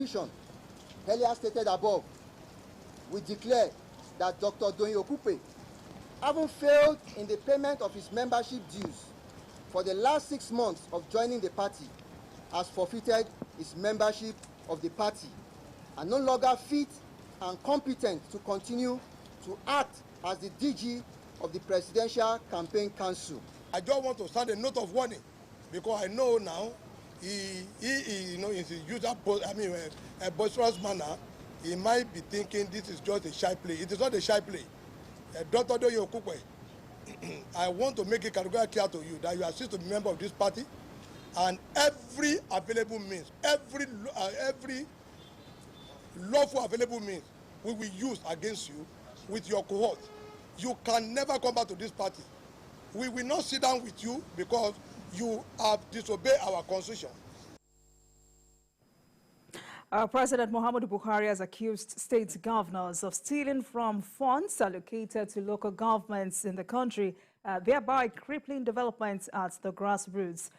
Earlier stated above, we declare that Dr. Doyin Okupe, having failed in the payment of his membership dues for the last 6 months of joining the party, has forfeited his membership of the party and no longer fit and competent to continue to act as the DG of the Presidential Campaign Council. I just want to send a note of warning because I know now he in his usual, a boisterous manner, he might be thinking this is just a shy play. It is not a shy play. Dr. Doyin Okupe, I want to make it categorically clear to you that you are still a member of this party, and every available means, every lawful available means we will use against you with your cohort. You can never come back to this party. We will not sit down with you because you have disobeyed our constitution. President Muhammadu Buhari has accused state governors of stealing from funds allocated to local governments in the country, thereby crippling development at the grassroots.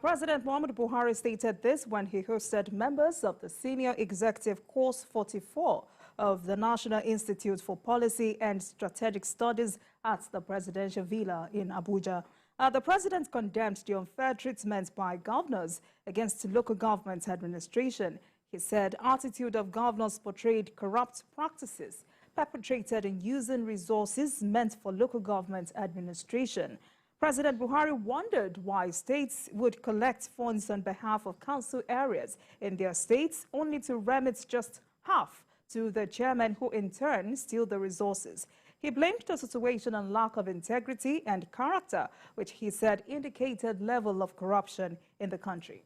President Muhammadu Buhari stated this when he hosted members of the Senior Executive Course 44 of the National Institute for Policy and Strategic Studies at the Presidential Villa in Abuja. The president condemned the unfair treatment by governors against local government administration. He said attitude of governors portrayed corrupt practices perpetrated in using resources meant for local government administration. President Buhari wondered why states would collect funds on behalf of council areas in their states only to remit just half to the chairman, who in turn steal the resources. He blamed the situation on lack of integrity and character, which he said indicated level of corruption in the country.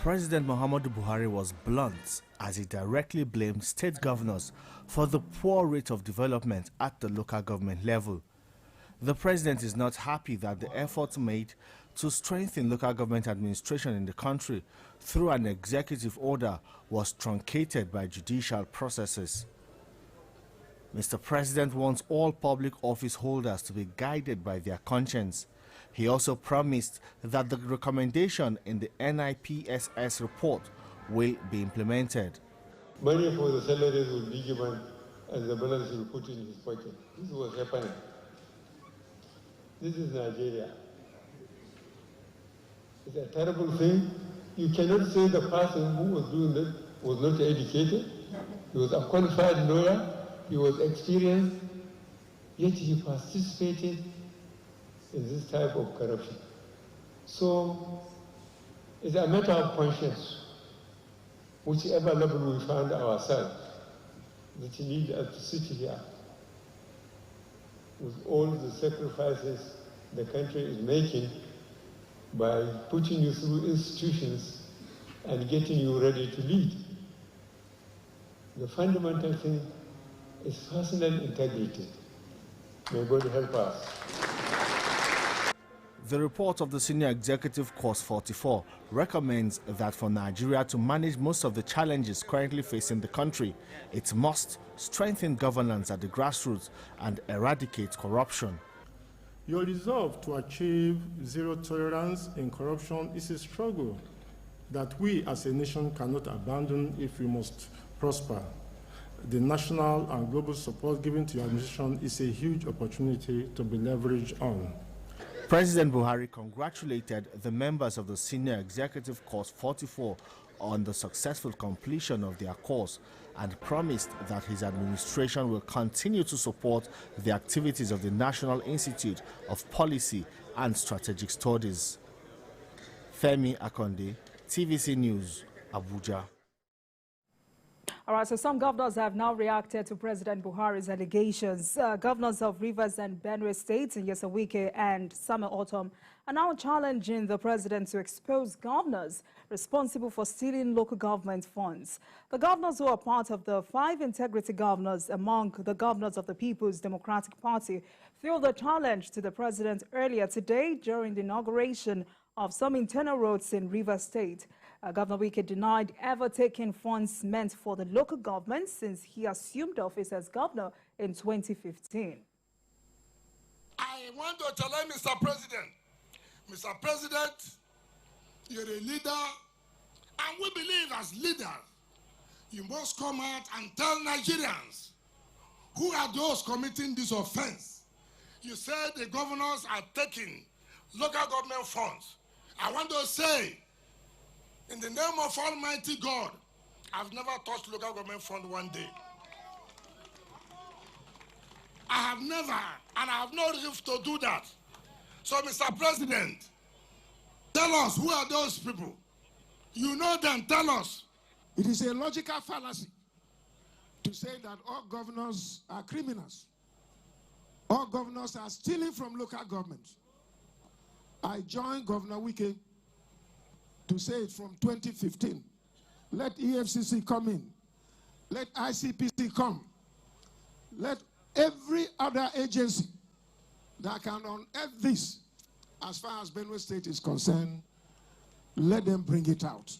President Muhammadu Buhari was blunt as he directly blamed state governors for the poor rate of development at the local government level. The president is not happy that the efforts made to strengthen local government administration in the country through an executive order was truncated by judicial processes. Mr. President wants all public office holders to be guided by their conscience. He also promised that the recommendation in the NIPSS report will be implemented. Money for the salaries will be given and the balance will put in his pocket. This was happening. This is Nigeria. It's a terrible thing. You cannot say the person who was doing that was not educated. He was a qualified lawyer. He was experienced. Yet he participated in this type of corruption. So it's a matter of conscience, whichever level we find ourselves, that you need us to sit here with all the sacrifices the country is making by putting you through institutions and getting you ready to lead. The fundamental thing is personal integrity. May God help us. The report of the Senior Executive Course 44 recommends that for Nigeria to manage most of the challenges currently facing the country, it must strengthen governance at the grassroots and eradicate corruption. Your resolve to achieve zero tolerance in corruption is a struggle that we as a nation cannot abandon if we must prosper. The national and global support given to your administration is a huge opportunity to be leveraged on. President Buhari congratulated the members of the Senior Executive Course 44 on the successful completion of their course and promised that his administration will continue to support the activities of the National Institute of Policy and Strategic Studies. Femi Akonde, TVC News, Abuja. All right, so some governors have now reacted to President Buhari's allegations. Governors of Rivers and Benue States, Nyesom Wike and Samuel Ortom, are now challenging the president to expose governors responsible for stealing local government funds. The governors, who are part of the 5 integrity governors among the governors of the People's Democratic Party, threw the challenge to the president earlier today during the inauguration of some internal roads in Rivers State. Governor Wike denied ever taking funds meant for the local government since he assumed office as governor in 2015. I want to challenge Mr. President. Mr. President, you're a leader And we believe as leaders, you must come out and tell Nigerians who are those committing this offense. You said the governors are taking local government funds. I want to say, in the name of Almighty God, I've never touched local government fund one day. I have never, and I have no reason to do that. So, Mr. President, tell us who are those people. You know them, tell us. It is a logical fallacy to say that all governors are criminals. All governors are stealing from local governments. I joined Governor Wike to say it from 2015. Let EFCC come in. Let ICPC come. Let every other agency that can unearth this, as far as Benue State is concerned, let them bring it out.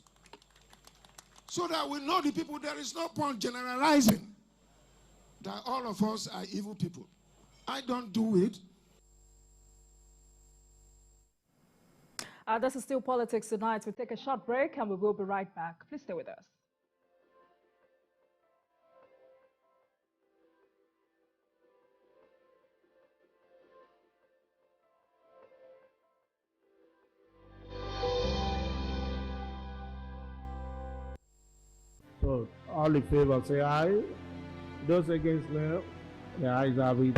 So that we know the people. There is no point generalizing that all of us are evil people. I don't do it. This is Still Politics Tonight. We'll take a short break and we will be right back. Please stay with us. So, all in favor say aye. Those against no, the ayes have it.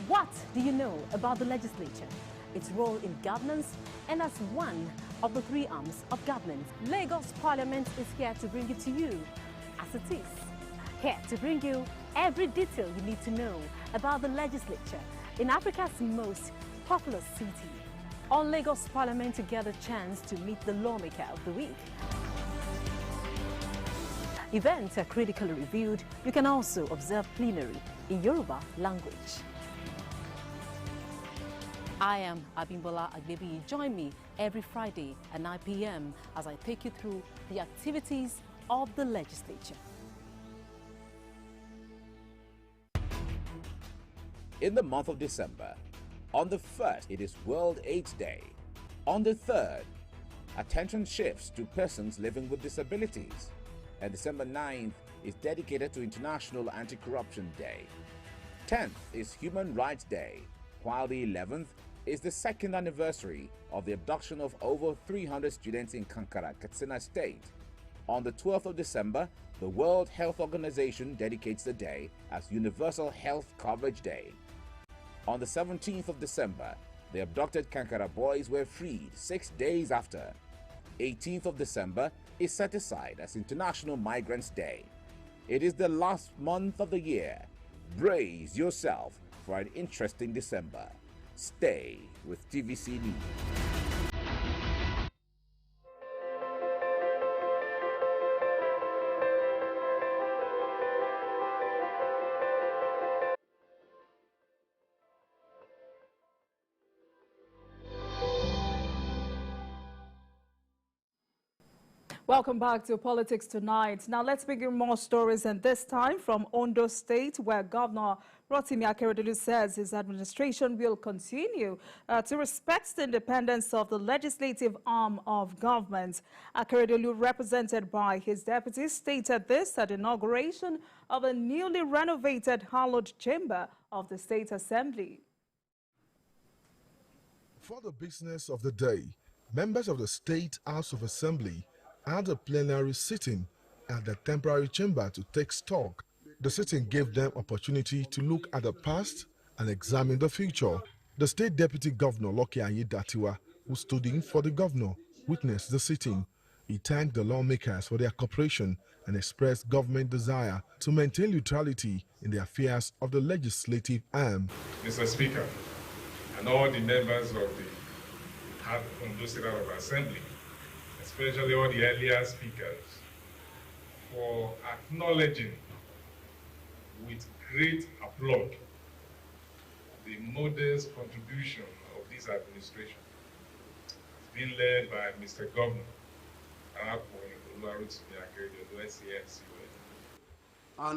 What do you know about the legislature, its role in governance, and as one of the three arms of government? Lagos Parliament is here to bring it to you as it is. Here to bring you every detail you need to know about the legislature in Africa's most populous city. On Lagos Parliament, you get a chance to meet the lawmaker of the week. Events are critically reviewed. You can also observe plenary in Yoruba language. I am Abimbola Agbebi. Join me every Friday at 9 p.m. as I take you through the activities of the legislature. In the month of December, on the 1st, it is World AIDS Day. On the 3rd, attention shifts to persons living with disabilities. And December 9th is dedicated to International Anti-Corruption Day. 10th is Human Rights Day, while the 11th is the 2nd anniversary of the abduction of over 300 students in Kankara, Katsina State. On the 12th of December, the World Health Organization dedicates the day as Universal Health Coverage Day. On the 17th of December, the abducted Kankara boys were freed 6 days after. 18th of December is set aside as International Migrants Day. It is the last month of the year. Brace yourself for an interesting December. Stay with TVC News. Welcome back to Politics Tonight. Now let's begin more stories, and this time from Ondo State, where Governor Rotimi Akeredolu says his administration will continue to respect the independence of the legislative arm of government. Akeredolu, represented by his deputies, stated this at the inauguration of a newly renovated hallowed chamber of the State Assembly. For the business of the day, members of the State House of Assembly had a plenary sitting at the temporary chamber to take stock. The sitting gave them opportunity to look at the past and examine the future. The State Deputy Governor, Lucky Ayedatiwa, who stood in for the governor, witnessed the sitting. He thanked the lawmakers for their cooperation and expressed government desire to maintain neutrality in the affairs of the legislative arm. Mr. Speaker, and all the members of the Ondo State House of Assembly, especially all the earlier speakers, for acknowledging with great applause the modest contribution of this administration. It's been led by Mr. Governor and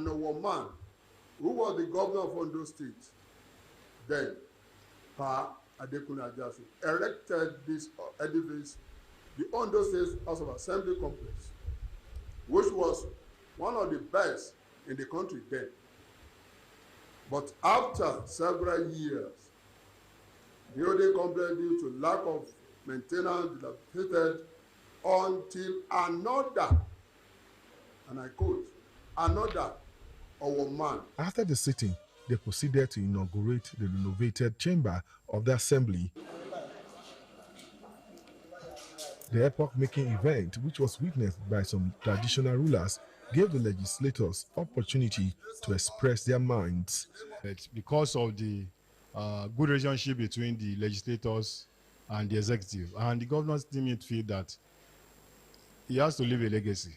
our man, who was the governor of Ondo State then, Pa Adekuna Ajasu, erected this edifice the Ondo State House of Assembly complex, which was one of the best in the country then. But after several years, building complex due to lack of maintenance dilapidated until another, and I quote, another our man. After the sitting, they proceeded to inaugurate the renovated chamber of the assembly. The epoch-making event, which was witnessed by some traditional rulers, gave the legislators opportunity to express their minds. It's because of the good relationship between the legislators and the executive, and the governors deemed feel that he has to leave a legacy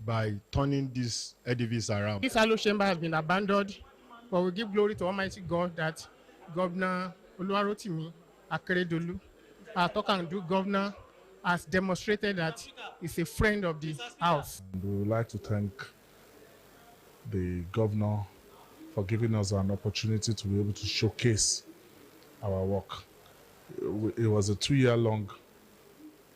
by turning this edifice around. This hallowed chamber has been abandoned, but we give glory to Almighty God that Governor Oluwarotimi Akeredolu, our talk and do governor, has demonstrated that he's a friend of the house. And we would like to thank the governor for giving us an opportunity to be able to showcase our work. It was a 2-year-long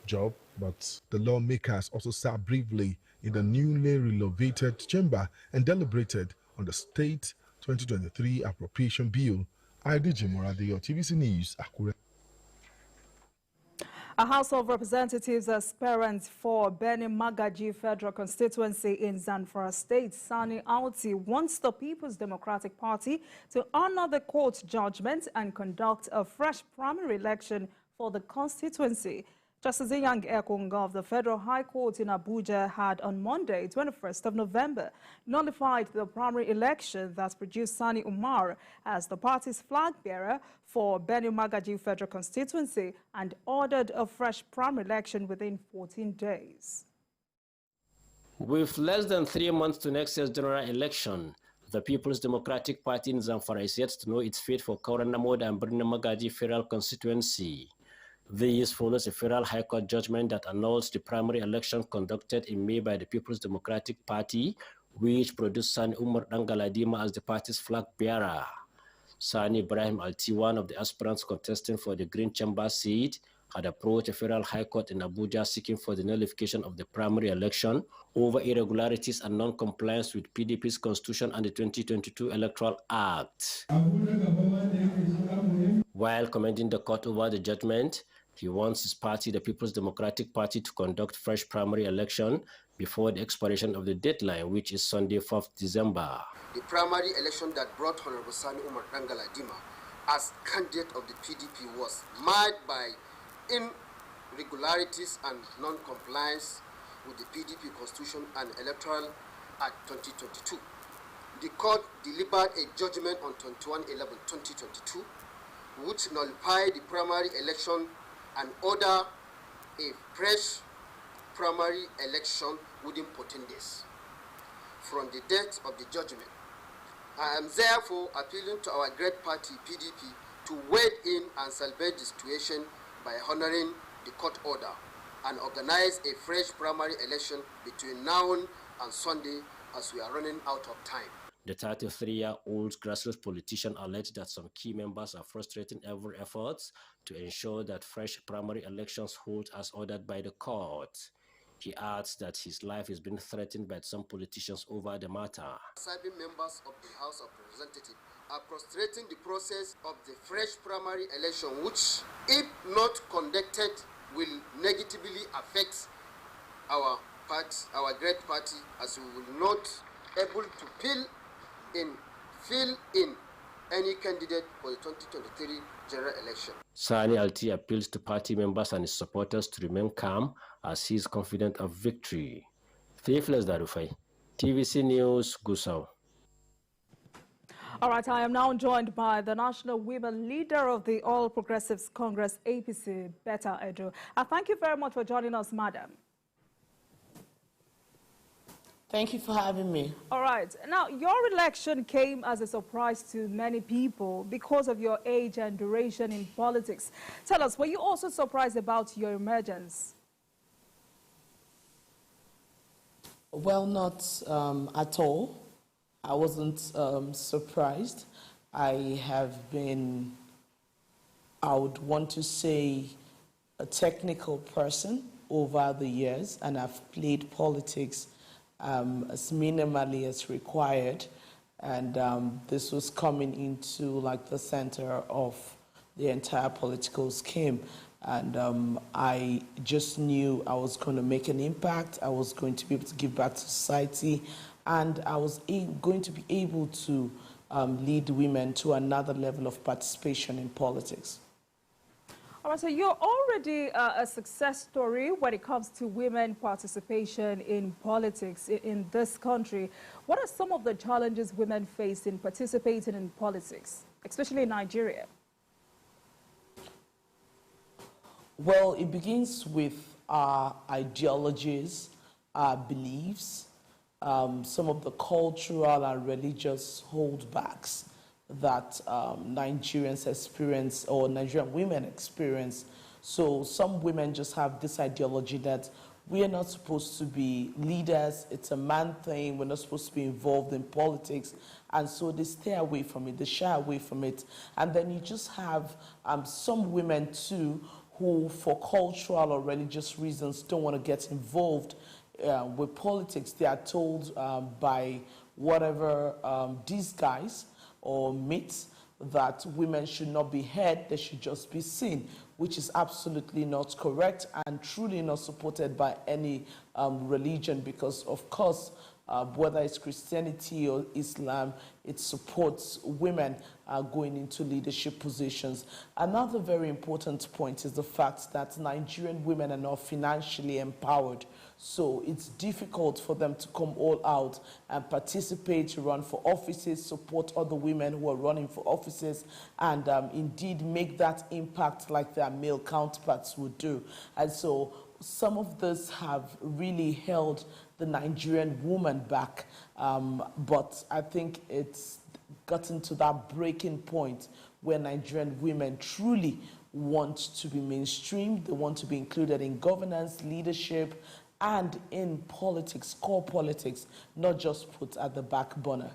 job, but the lawmakers also sat briefly in the newly renovated chamber and deliberated on the state 2023 appropriation bill. IDG Moradio, TVC News, Akure. A House of Representatives aspirant for Beni Magaji Federal Constituency in Zamfara State, Sani Alti, wants the People's Democratic Party to honor the court judgment and conduct a fresh primary election for the constituency. Justice Inyang Ekunga of the Federal High Court in Abuja had on Monday, 21st of November, nullified the primary election that produced Sani Umar as the party's flag bearer for Beni Magaji Federal Constituency and ordered a fresh primary election within 14 days. With less than 3 months to next year's general election, the People's Democratic Party in Zamfara is yet to know its fate for Kauranamod and Beni Magaji Federal Constituency. This follows a federal high court judgment that annuls the primary election conducted in May by the People's Democratic Party, which produced Sani Umar Dangaladima as the party's flag bearer. Sani Ibrahim Alti, one of the aspirants contesting for the Green Chamber seat, had approached a federal high court in Abuja seeking for the nullification of the primary election over irregularities and non-compliance with PDP's constitution and the 2022 Electoral Act. While commending the court over the judgment, he wants his party, the People's Democratic Party, to conduct fresh primary election before the expiration of the deadline, which is Sunday, 4th December. The primary election that brought Honorable Sani Umar Dangaladima as candidate of the PDP was marred by irregularities and non-compliance with the PDP Constitution and Electoral Act 2022. The court delivered a judgment on 21/11/2022, which nullified the primary election and ordered a fresh primary election within 14 days from the date of the judgment. I am therefore appealing to our great party, PDP, to wade in and salvage the situation by honoring the court order and organize a fresh primary election between now and Sunday, as we are running out of time. The 33-year-old grassroots politician alleged that some key members are frustrating every effort to ensure that fresh primary elections hold as ordered by the court. He adds that his life is being threatened by some politicians over the matter. Serving members of the House of Representatives are frustrating the process of the fresh primary election, which, if not conducted, will negatively affect our party, our great party, as we will not able to fill in any candidate for the 2023 general election. Sani Alti appeals to party members and his supporters to remain calm as he is confident of victory. Faithless Darufai, TVC News, Gusau. All right, I am now joined by the National Women Leader of the All Progressives Congress, APC, Betta Edu. Thank you very much for joining us, madam. Thank you for having me. All right. Now, your election came as a surprise to many people because of your age and duration in politics. Tell us, were you also surprised about your emergence? Well, not at all. I wasn't surprised. I have been, I would want to say, a technical person over the years, and I've played politics as minimally as required. And this was coming into like the center of the entire political scheme. And I just knew I was going to make an impact. I was going to be able to give back to society, and I was going to be able to lead women to another level of participation in politics. All right, so you're already a success story when it comes to women participation in politics in this country. What are some of the challenges women face in participating in politics, especially in Nigeria? Well, it begins with our ideologies, our beliefs, some of the cultural and religious holdbacks that Nigerians experience, or Nigerian women experience. So some women just have this ideology that we are not supposed to be leaders, it's a man thing, we're not supposed to be involved in politics, and so they stay away from it, they shy away from it. And then you just have some women too who, for cultural or religious reasons, don't want to get involved with politics. They are told by whatever these guys or myths that women should not be heard, they should just be seen, which is absolutely not correct and truly not supported by any religion, because of course, whether it's Christianity or Islam, it supports women going into leadership positions. Another very important point is the fact that Nigerian women are not financially empowered. So it's difficult for them to come all out and participate, to run for offices, support other women who are running for offices, and indeed make that impact like their male counterparts would do. And so some of this have really held the Nigerian woman back, but I think it's gotten to that breaking point where Nigerian women truly want to be mainstream, they want to be included in governance, leadership, and in politics, core politics, not just put at the back burner.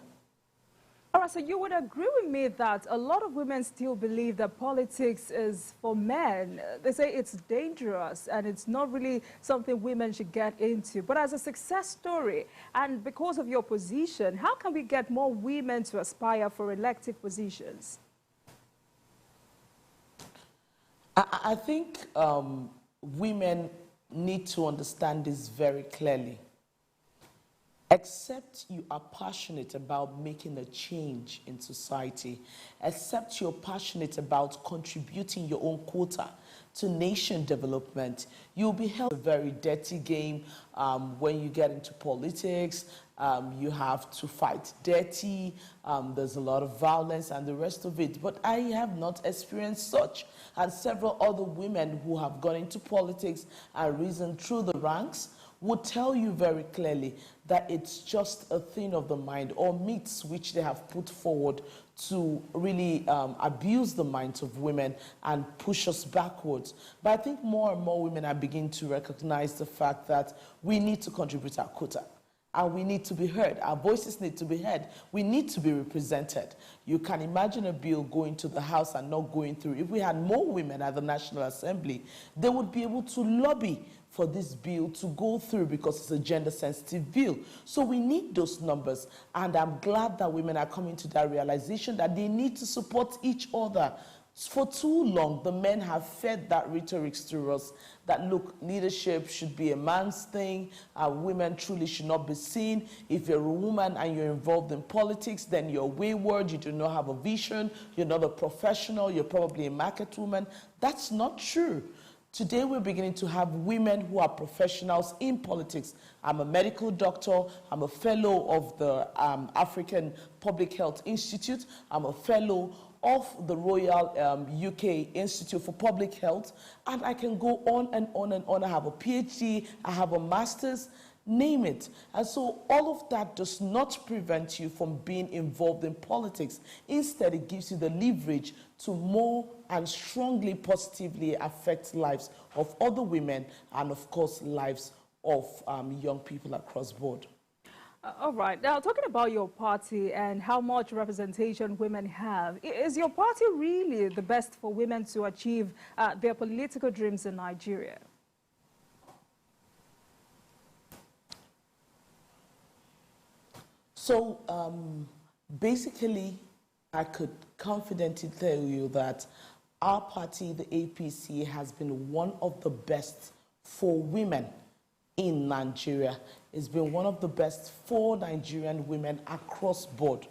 All right, so you would agree with me that a lot of women still believe that politics is for men. They say it's dangerous and it's not really something women should get into. But as a success story, and because of your position, how can we get more women to aspire for elective positions? I think women need to understand this very clearly. Except you are passionate about making a change in society, except you're passionate about contributing your own quota to nation development, you'll be held a very dirty game. When you get into politics, you have to fight dirty, there's a lot of violence and the rest of it. But I have not experienced such. And several other women who have gone into politics and risen through the ranks would tell you very clearly that it's just a thing of the mind, or myths which they have put forward to really abuse the minds of women and push us backwards. But I think more and more women are beginning to recognize the fact that we need to contribute our quota. And we need to be heard. Our voices need to be heard. We need to be represented. You can imagine a bill going to the House and not going through. If we had more women at the National Assembly, they would be able to lobby for this bill to go through because it's a gender-sensitive bill. So we need those numbers. And I'm glad that women are coming to that realization that they need to support each other. For too long, the men have fed that rhetoric through us that, look, leadership should be a man's thing, women truly should not be seen. If you're a woman and you're involved in politics, then you're wayward, you do not have a vision, you're not a professional, you're probably a market woman. That's not true. Today, we're beginning to have women who are professionals in politics. I'm a medical doctor. I'm a fellow of the African Public Health Institute. I'm a fellow of the Royal UK Institute for Public Health. And I can go on and on and on. I have a PhD. I have a master's. Name it. And so all of that does not prevent you from being involved in politics. Instead, it gives you the leverage to more and strongly positively affect lives of other women and, of course, lives of young people across board. All right. Now, talking about your party and how much representation women have, is your party really the best for women to achieve their political dreams in Nigeria? So, basically, I could confidently tell you that our party, the APC, has been one of the best for women in Nigeria. It's been one of the best for Nigerian women across board.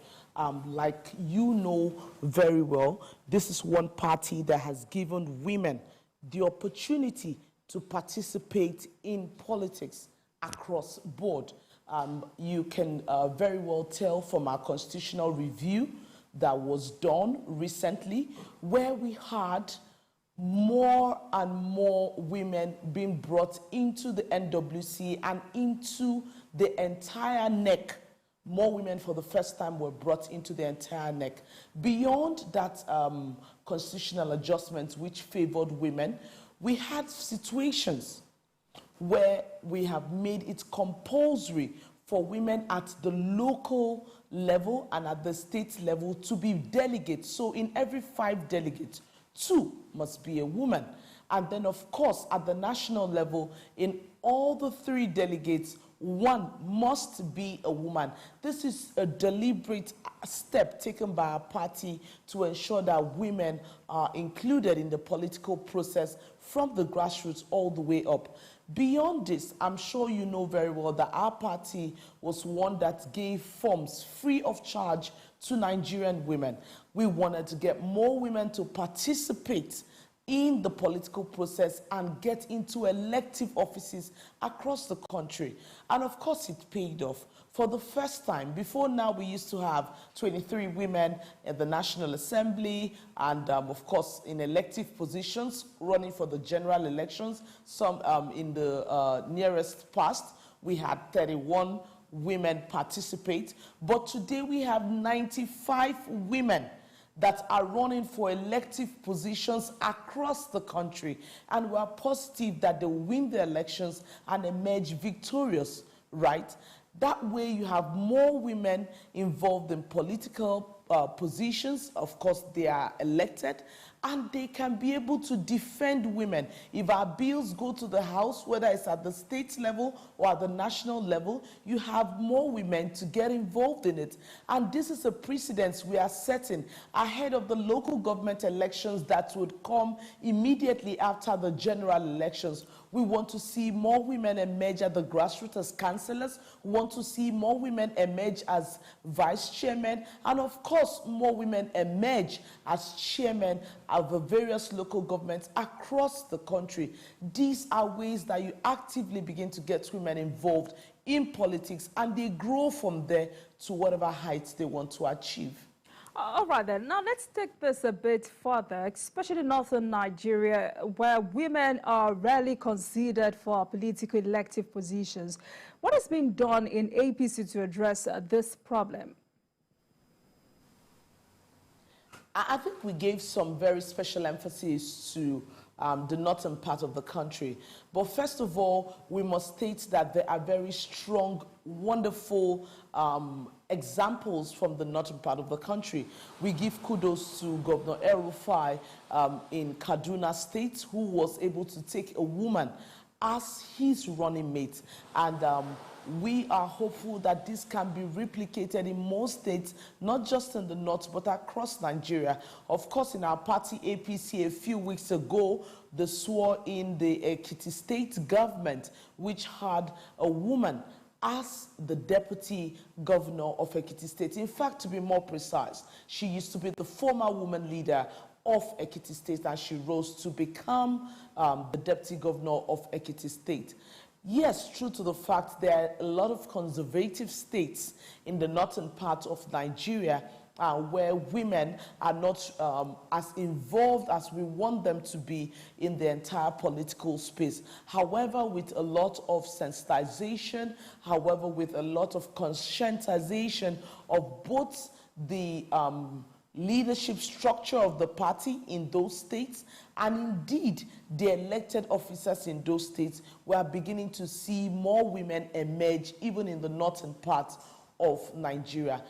Like you know very well, this is one party that has given women the opportunity to participate in politics across board. You can very well tell from our constitutional review that was done recently, where we had more and more women being brought into the NWC and into the entire NEC. More women for the first time were brought into the entire NEC. Beyond that constitutional adjustment which favored women, we had situations where we have made it compulsory for women at the local level and at the state level to be delegates. So in every 5 delegates, 2 must be a woman. And then, of course, at the national level, in all the 3 delegates, 1 must be a woman. This is a deliberate step taken by our party to ensure that women are included in the political process from the grassroots all the way up. Beyond this, I'm sure you know very well that our party was one that gave forms free of charge to Nigerian women. We wanted to get more women to participate in the political process and get into elective offices across the country. And of course, it paid off. For the first time, before now we used to have 23 women at the National Assembly and of course in elective positions running for the general elections. Some in the nearest past, we had 31 women participate. But today we have 95 women that are running for elective positions across the country. And we are positive that they will win the elections and emerge victorious, right? That way you have more women involved in political positions. Of course, they are elected, and they can be able to defend women. If our bills go to the House, whether it's at the state level or at the national level, you have more women to get involved in it. And this is a precedent we are setting ahead of the local government elections that would come immediately after the general elections. We want to see more women emerge at the grassroots as councillors. We want to see more women emerge as vice chairmen. And of course, more women emerge as chairmen of the various local governments across the country. These are ways that you actively begin to get women involved in politics, and they grow from there to whatever heights they want to achieve. All right, then. Now, let's take this a bit further, especially in northern Nigeria, where women are rarely considered for political elective positions. What has been done in APC to address this problem? I think we gave some very special emphasis to the northern part of the country. But first of all, we must state that there are very strong, wonderful examples from the northern part of the country. We give kudos to Governor El-Rufai in Kaduna State, who was able to take a woman as his running mate. And we are hopeful that this can be replicated in more states, not just in the north, but across Nigeria. Of course, in our party APC a few weeks ago, they swore in the Ekiti state government, which had a woman as the deputy governor of Ekiti State. In fact, to be more precise, she used to be the former woman leader of Ekiti State, and she rose to become the deputy governor of Ekiti State. Yes, true to the fact there are a lot of conservative states in the northern part of Nigeria where women are not as involved as we want them to be in the entire political space. However, with a lot of sensitization, however, with a lot of conscientization of both the leadership structure of the party in those states, and indeed the elected officers in those states, we are beginning to see more women emerge even in the northern part of Nigeria.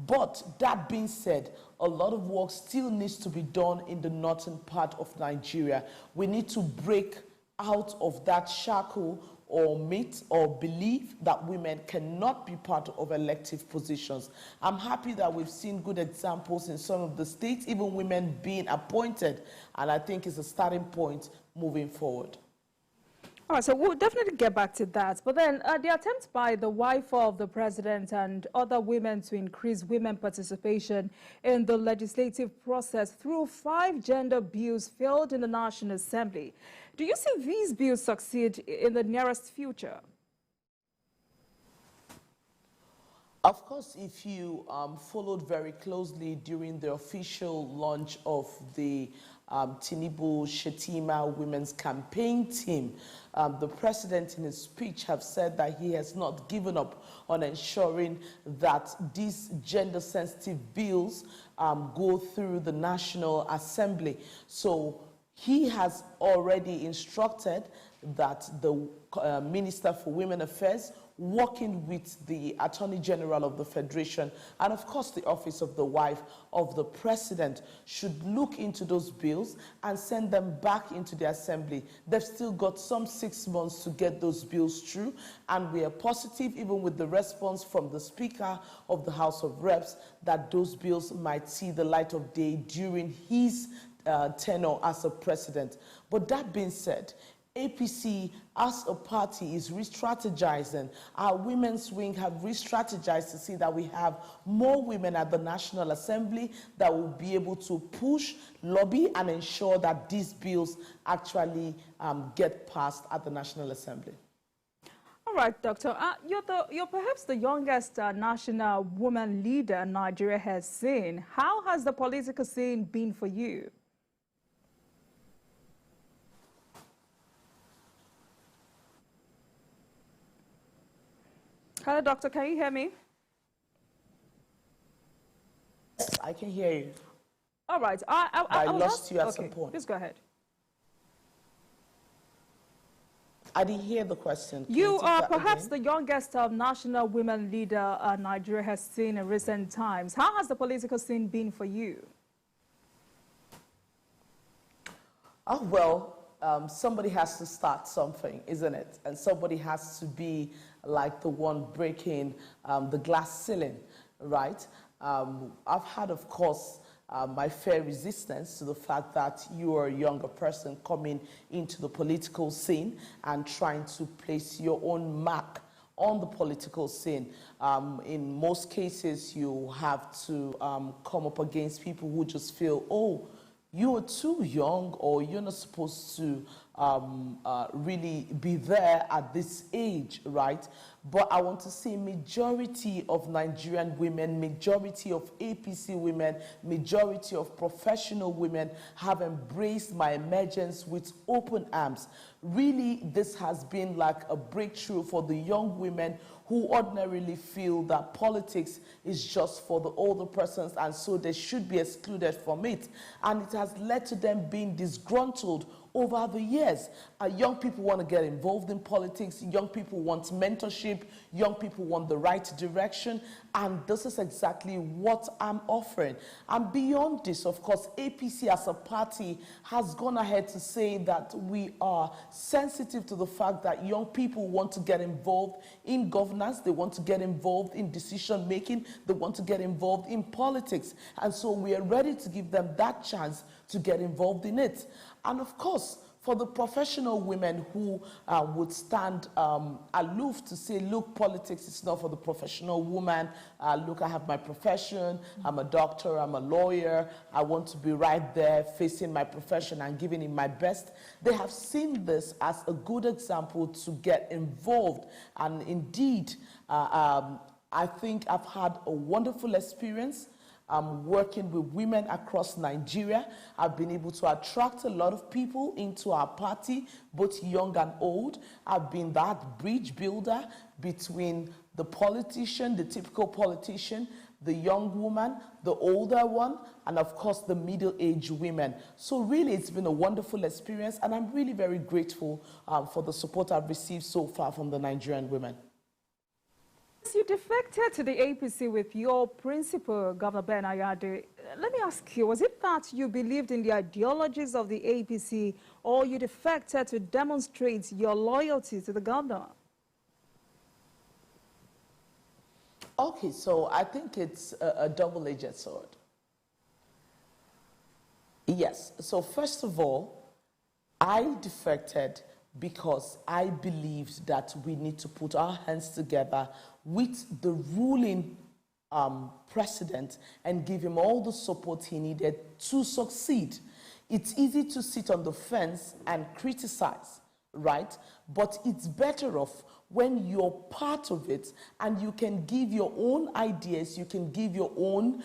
But that being said, a lot of work still needs to be done in the northern part of Nigeria. We need to break out of that shackle or myth or belief that women cannot be part of elective positions. I'm happy that we've seen good examples in some of the states, even women being appointed, and I think it's a starting point moving forward. All right, so we'll definitely get back to that. But then the attempt by the wife of the president and other women to increase women participation in the legislative process through 5 gender bills failed in the National Assembly. Do you see these bills succeed in the nearest future? Of course, if you followed very closely during the official launch of the Tinubu Shetima Women's Campaign Team, the president in his speech have said that he has not given up on ensuring that these gender-sensitive bills go through the National Assembly. So he has already instructed that the Minister for Women Affairs, working with the Attorney General of the Federation and, of course, the Office of the Wife of the President, should look into those bills and send them back into the Assembly. They've still got some 6 months to get those bills through, and we are positive, even with the response from the Speaker of the House of Reps, that those bills might see the light of day during his tenure as a president. But that being said, APC as a party is re-strategizing. Our women's wing have re-strategized to see that we have more women at the National Assembly that will be able to push, lobby, and ensure that these bills actually get passed at the National Assembly. All right, Doctor. You're perhaps the youngest national woman leader Nigeria has seen. How has the political scene been for you? Hello, Doctor. Can you hear me? Yes, I can hear you. All right. I lost you at some Okay, point. please go ahead. I didn't hear the question. Can You take are that perhaps again? the youngest national women leader Nigeria has seen in recent times. How has the political scene been for you? Oh, well, somebody has to start something, isn't it? And somebody has to be like the one breaking the glass ceiling, right? I've had, of course, my fair resistance to the fact that you are a younger person coming into the political scene and trying to place your own mark on the political scene. In most cases, you have to come up against people who just feel, oh, you are too young, or you're not supposed to really be there at this age, right? But I want to say majority of Nigerian women, majority of APC women, majority of professional women have embraced my emergence with open arms. Really, this has been like a breakthrough for the young women who ordinarily feel that politics is just for the older persons and so they should be excluded from it. And it has led to them being disgruntled over the years. Young people want to get involved in politics, young people want mentorship, young people want the right direction, and this is exactly what I'm offering. And beyond this, of course, APC as a party has gone ahead to say that we are sensitive to the fact that young people want to get involved in governance, they want to get involved in decision making, they want to get involved in politics, and so we are ready to give them that chance to get involved in it. And of course, for the professional women who would stand aloof to say, look, politics is not for the professional woman. Look, I have my profession. I'm a doctor. I'm a lawyer. I want to be right there facing my profession and giving it my best. They have seen this as a good example to get involved. And indeed, I think I've had a wonderful experience. I'm working with women across Nigeria. I've been able to attract a lot of people into our party, both young and old. I've been that bridge builder between the politician, the typical politician, the young woman, the older one, and of course the middle-aged women. So really it's been a wonderful experience, and I'm really very grateful for the support I've received so far from the Nigerian women. You defected to the APC with your principal, Governor Betta Edu. Let me ask you, was it that you believed in the ideologies of the APC, or you defected to demonstrate your loyalty to the governor? Okay, so I think it's a double-edged sword. Yes, so first of all, I defected because I believed that we need to put our hands together with the ruling president and give him all the support he needed to succeed. It's easy to sit on the fence and criticize, right? But it's better off when you're part of it and you can give your own ideas, you can give your own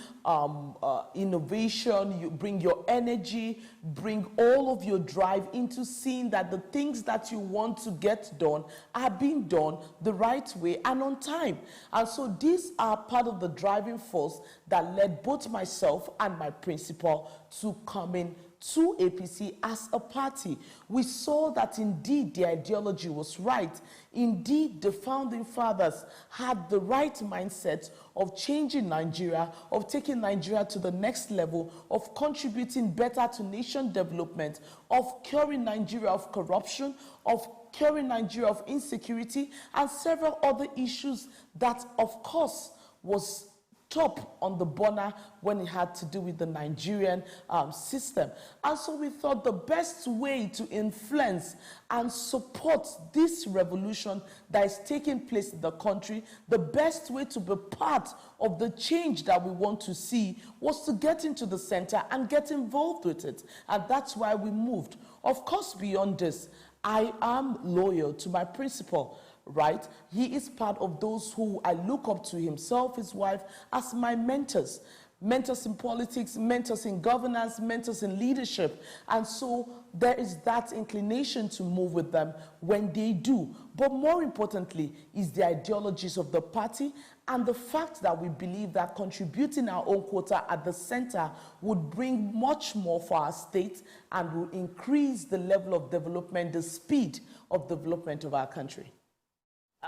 innovation, you bring your energy, bring all of your drive into seeing that the things that you want to get done are being done the right way and on time. And so these are part of the driving force that led both myself and my principal to come in to APC as a party. We saw that indeed the ideology was right. Indeed, the founding fathers had the right mindset of changing Nigeria, of taking Nigeria to the next level, of contributing better to nation development, of curing Nigeria of corruption, of curing Nigeria of insecurity, and several other issues that, of course, was top on the burner when it had to do with the Nigerian system. And so we thought the best way to influence and support this revolution that is taking place in the country, the best way to be part of the change that we want to see was to get into the center and get involved with it. And that's why we moved. Of course, beyond this, I am loyal to my principal. Right? He is part of those who I look up to, himself, his wife, as my mentors. Mentors in politics, mentors in governance, mentors in leadership. And so there is that inclination to move with them when they do. But more importantly is the ideologies of the party and the fact that we believe that contributing our own quota at the center would bring much more for our state and will increase the level of development, the speed of development of our country.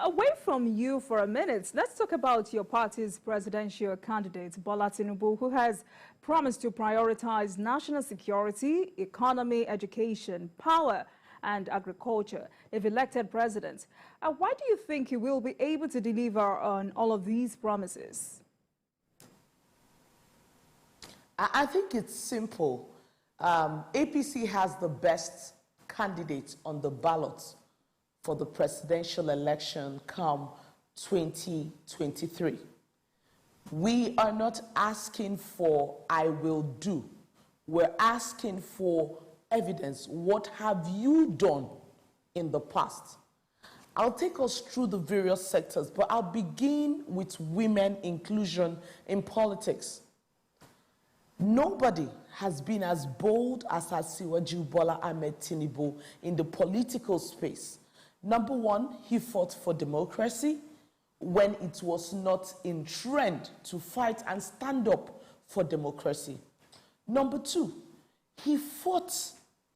Away from you for a minute, let's talk about your party's presidential candidate, Betta Edu, who has promised to prioritize national security, economy, education, power, and agriculture if elected president. Why do you think he will be able to deliver on all of these promises? I think it's simple. APC has the best candidate on the ballot for the presidential election come 2023. We are not asking for I will do. We're asking for evidence. What have you done in the past? I'll take us through the various sectors, but I'll begin with women inclusion in politics. Nobody has been as bold as Asiwaju Bola Ahmed Tinubu in the political space. Number one, he fought for democracy when it was not in trend to fight and stand up for democracy. Number two, he fought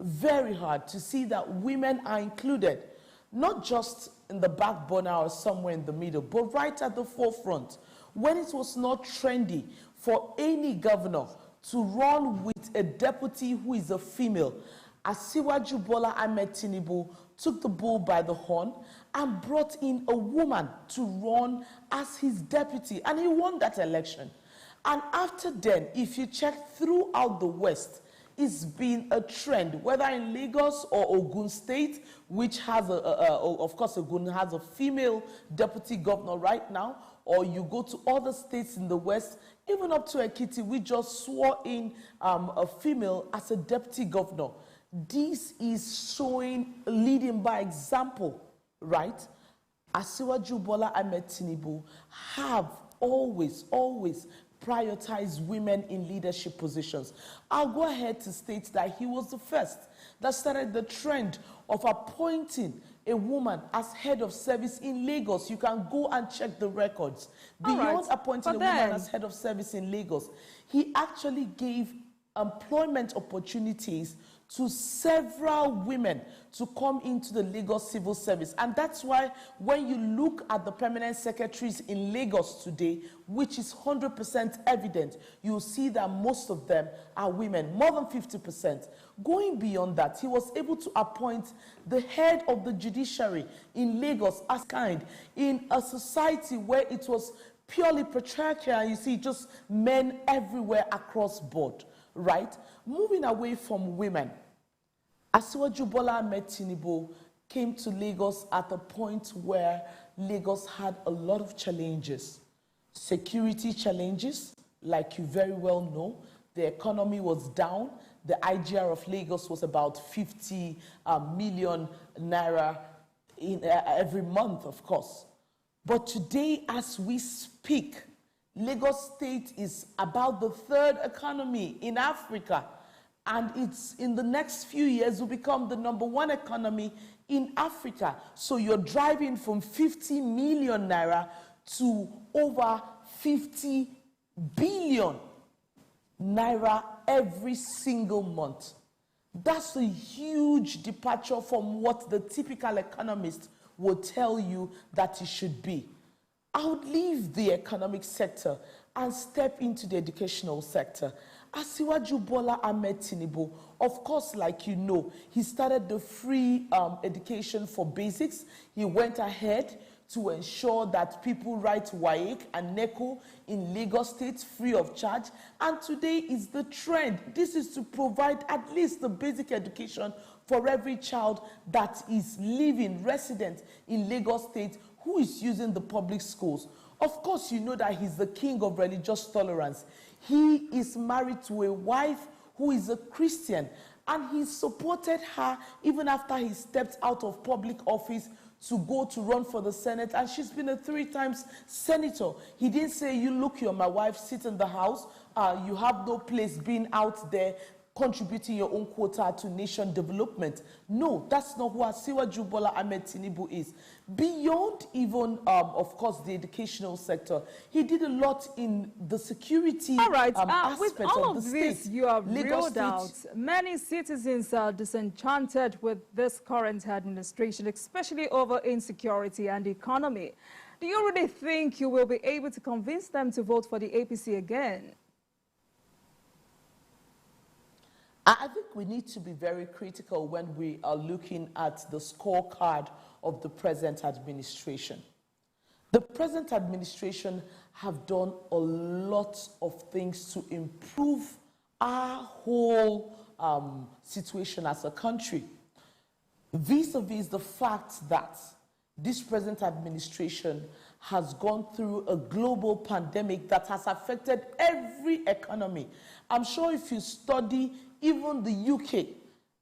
very hard to see that women are included, not just in the back burner or somewhere in the middle, but right at the forefront. When it was not trendy for any governor to run with a deputy who is a female, Asiwaju Bola Ahmed Tinubu took the bull by the horn and brought in a woman to run as his deputy, and he won that election. And after then, if you check throughout the West, it's been a trend, whether in Lagos or Ogun State, which has, of course, Ogun has a female deputy governor right now, or you go to other states in the West, even up to Ekiti, we just swore in a female as a deputy governor. This is showing, leading by example, right? Asiwaju Bola Ahmed Tinubu have always prioritized women in leadership positions. I'll go ahead to state that he was the first that started the trend of appointing a woman as head of service in Lagos. You can go and check the records. Beyond appointing a woman as head of service in Lagos, he actually gave employment opportunities to several women to come into the Lagos civil service. And that's why when you look at the permanent secretaries in Lagos today, which is 100% evident, you'll see that most of them are women, more than 50%. Going beyond that, he was able to appoint the head of the judiciary in Lagos as kind in a society where it was purely patriarchal. You see just men everywhere across board, right? Moving away from women, Asiwaju Bola Ahmed Tinubu came to Lagos at a point where Lagos had a lot of challenges. Security challenges, like you very well know. The economy was down. The IGR of Lagos was about 50 million naira in every month, of course. But today, as we speak, Lagos State is about the third economy in Africa. And it's in the next few years will become the #1 economy in Africa. So you're driving from 50 million naira to over 50 billion naira every single month. That's a huge departure from what the typical economist will tell you that it should be. I would leave the economic sector and step into the educational sector. Asiwaju Bola Ahmed Tinubu, of course, like you know, he started the free education for basics. He went ahead to ensure that people write WAEC and NECO in Lagos State free of charge. And today is the trend. This is to provide at least the basic education for every child that is living, resident in Lagos State who is using the public schools. Of course, you know that he's the king of religious tolerance. He is married to a wife who is a Christian, and he supported her even after he stepped out of public office to go to run for the Senate, and she's been a 3-time senator. He didn't say, you look, you're my wife, sit in the house, you have no place being out there contributing your own quota to nation development. No, that's not who Asiwaju Bola Ahmed Tinubu is. Beyond even, of course, the educational sector, he did a lot in the security aspect with all of the this state. you have Lagos reeled State, out, many citizens are disenchanted with this current administration, especially over insecurity and economy. Do you really think you will be able to convince them to vote for the APC again? I think we need to be very critical when we are looking at the scorecard of the present administration. The present administration have done a lot of things to improve our whole situation as a country. Vis-a-vis the fact that this present administration has gone through a global pandemic that has affected every economy. I'm sure if you study even the UK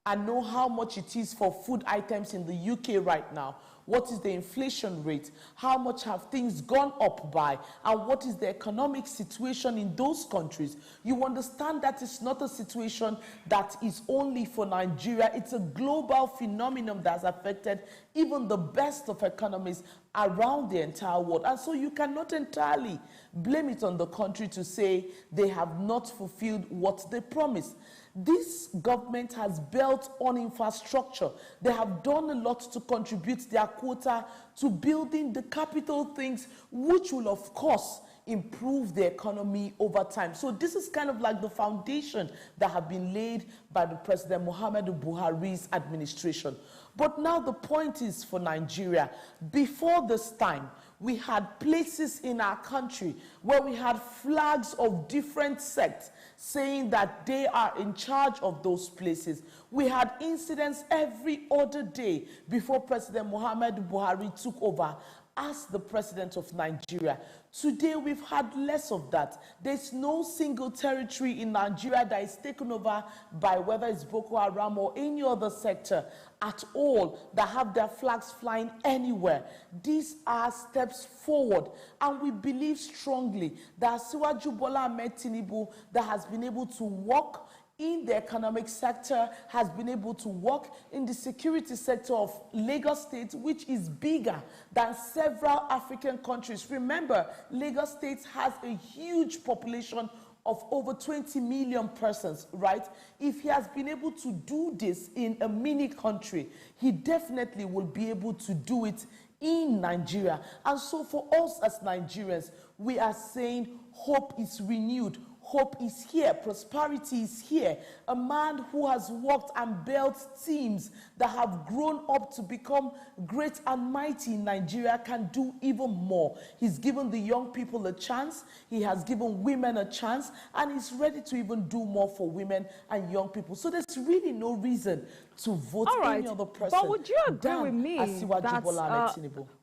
and know how much it is for food items in the UK right now, what is the inflation rate, how much have things gone up by, and what is the economic situation in those countries, you understand that it's not a situation that is only for Nigeria. It's a global phenomenon that has affected even the best of economies around the entire world. And so you cannot entirely blame it on the country to say they have not fulfilled what they promised. This government has built on infrastructure. They have done a lot to contribute their quota to building the capital things, which will, of course, improve the economy over time. So this is kind of like the foundation that have been laid by the President Muhammadu Buhari's administration. But now the point is for Nigeria, before this time, we had places in our country where we had flags of different sects saying that they are in charge of those places. We had incidents every other day before President Muhammadu Buhari took over as the president of Nigeria. Today, we've had less of that. There's no single territory in Nigeria that is taken over by whether it's Boko Haram or any other sector at all that have their flags flying anywhere. These are steps forward, and we believe strongly that Asiwaju Bola Ahmed Tinubu that has been able to walk in the economic sector, has been able to work in the security sector of Lagos State, which is bigger than several African countries. Remember, Lagos State has a huge population of over 20 million persons, right? If he has been able to do this in a mini country, he definitely will be able to do it in Nigeria. And so for us as Nigerians, we are saying hope is renewed. Hope is here. Prosperity is here. A man who has worked and built teams that have grown up to become great and mighty in Nigeria can do even more. He's given the young people a chance. He has given women a chance. And he's ready to even do more for women and young people. So there's really no reason to vote any other person. But would you agree with me that,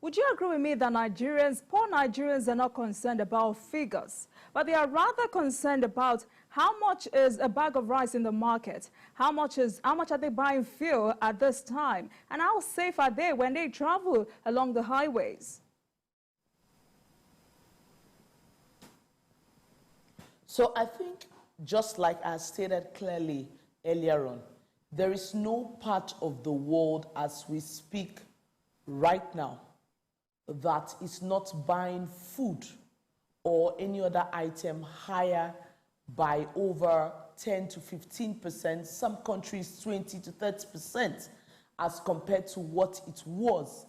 would you agree with me that Nigerians, poor Nigerians, are not concerned about figures, but they are rather concerned about how much is a bag of rice in the market, how much are they buying fuel at this time, and how safe are they when they travel along the highways? So I think, just like I stated clearly earlier on, there is no part of the world as we speak right now that is not buying food or any other item higher by over 10 to 15%, some countries 20 to 30% as compared to what it was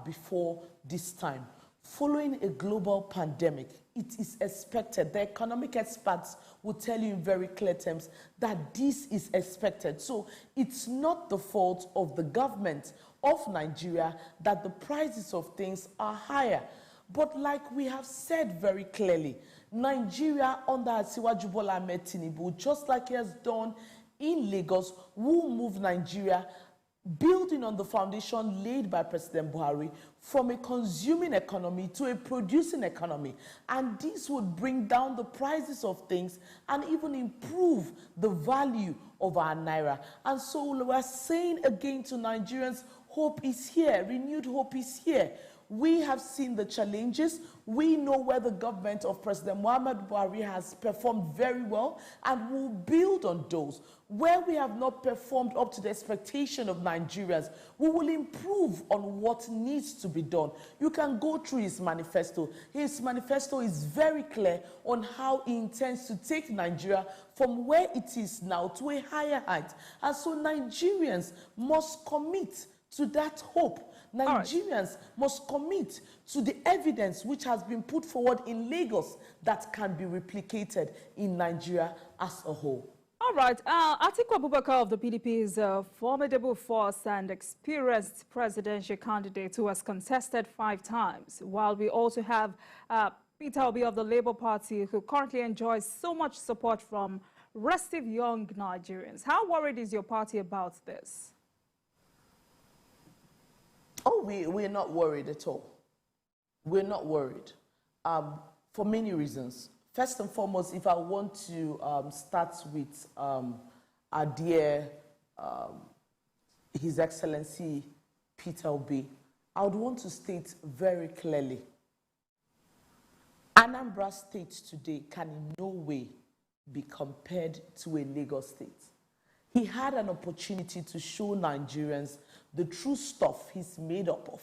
before this time. Following a global pandemic, it is expected, the economic experts will tell you in very clear terms that this is expected. So it's not the fault of the government of Nigeria that the prices of things are higher. But like we have said very clearly, Nigeria under Asiwaju Bola Ahmed Tinubu, just like he has done in Lagos, will move Nigeria building on the foundation laid by President Buhari from a consuming economy to a producing economy. And this would bring down the prices of things and even improve the value of our naira. And so we're saying again to Nigerians, hope is here, renewed hope is here. We have seen the challenges. We know where the government of President Muhammad Buhari has performed very well, and will build on those. Where we have not performed up to the expectation of Nigerians, we will improve on what needs to be done. You can go through his manifesto. His manifesto is very clear on how he intends to take Nigeria from where it is now to a higher height. And so Nigerians must commit to that hope. Nigerians must commit to the evidence which has been put forward in Lagos that can be replicated in Nigeria as a whole. All right. Atiku Abubakar of the PDP is a formidable force and experienced presidential candidate who has contested 5 times, while we also have Peter Obi of the Labour Party, who currently enjoys so much support from restive young Nigerians. How worried is your party about this? Oh, we're not worried at all. We're not worried for many reasons. First and foremost, if I want to start with our dear His Excellency Peter Obi, I would want to state very clearly, Anambra State today can in no way be compared to a Lagos State. He had an opportunity to show Nigerians the true stuff he's made up of.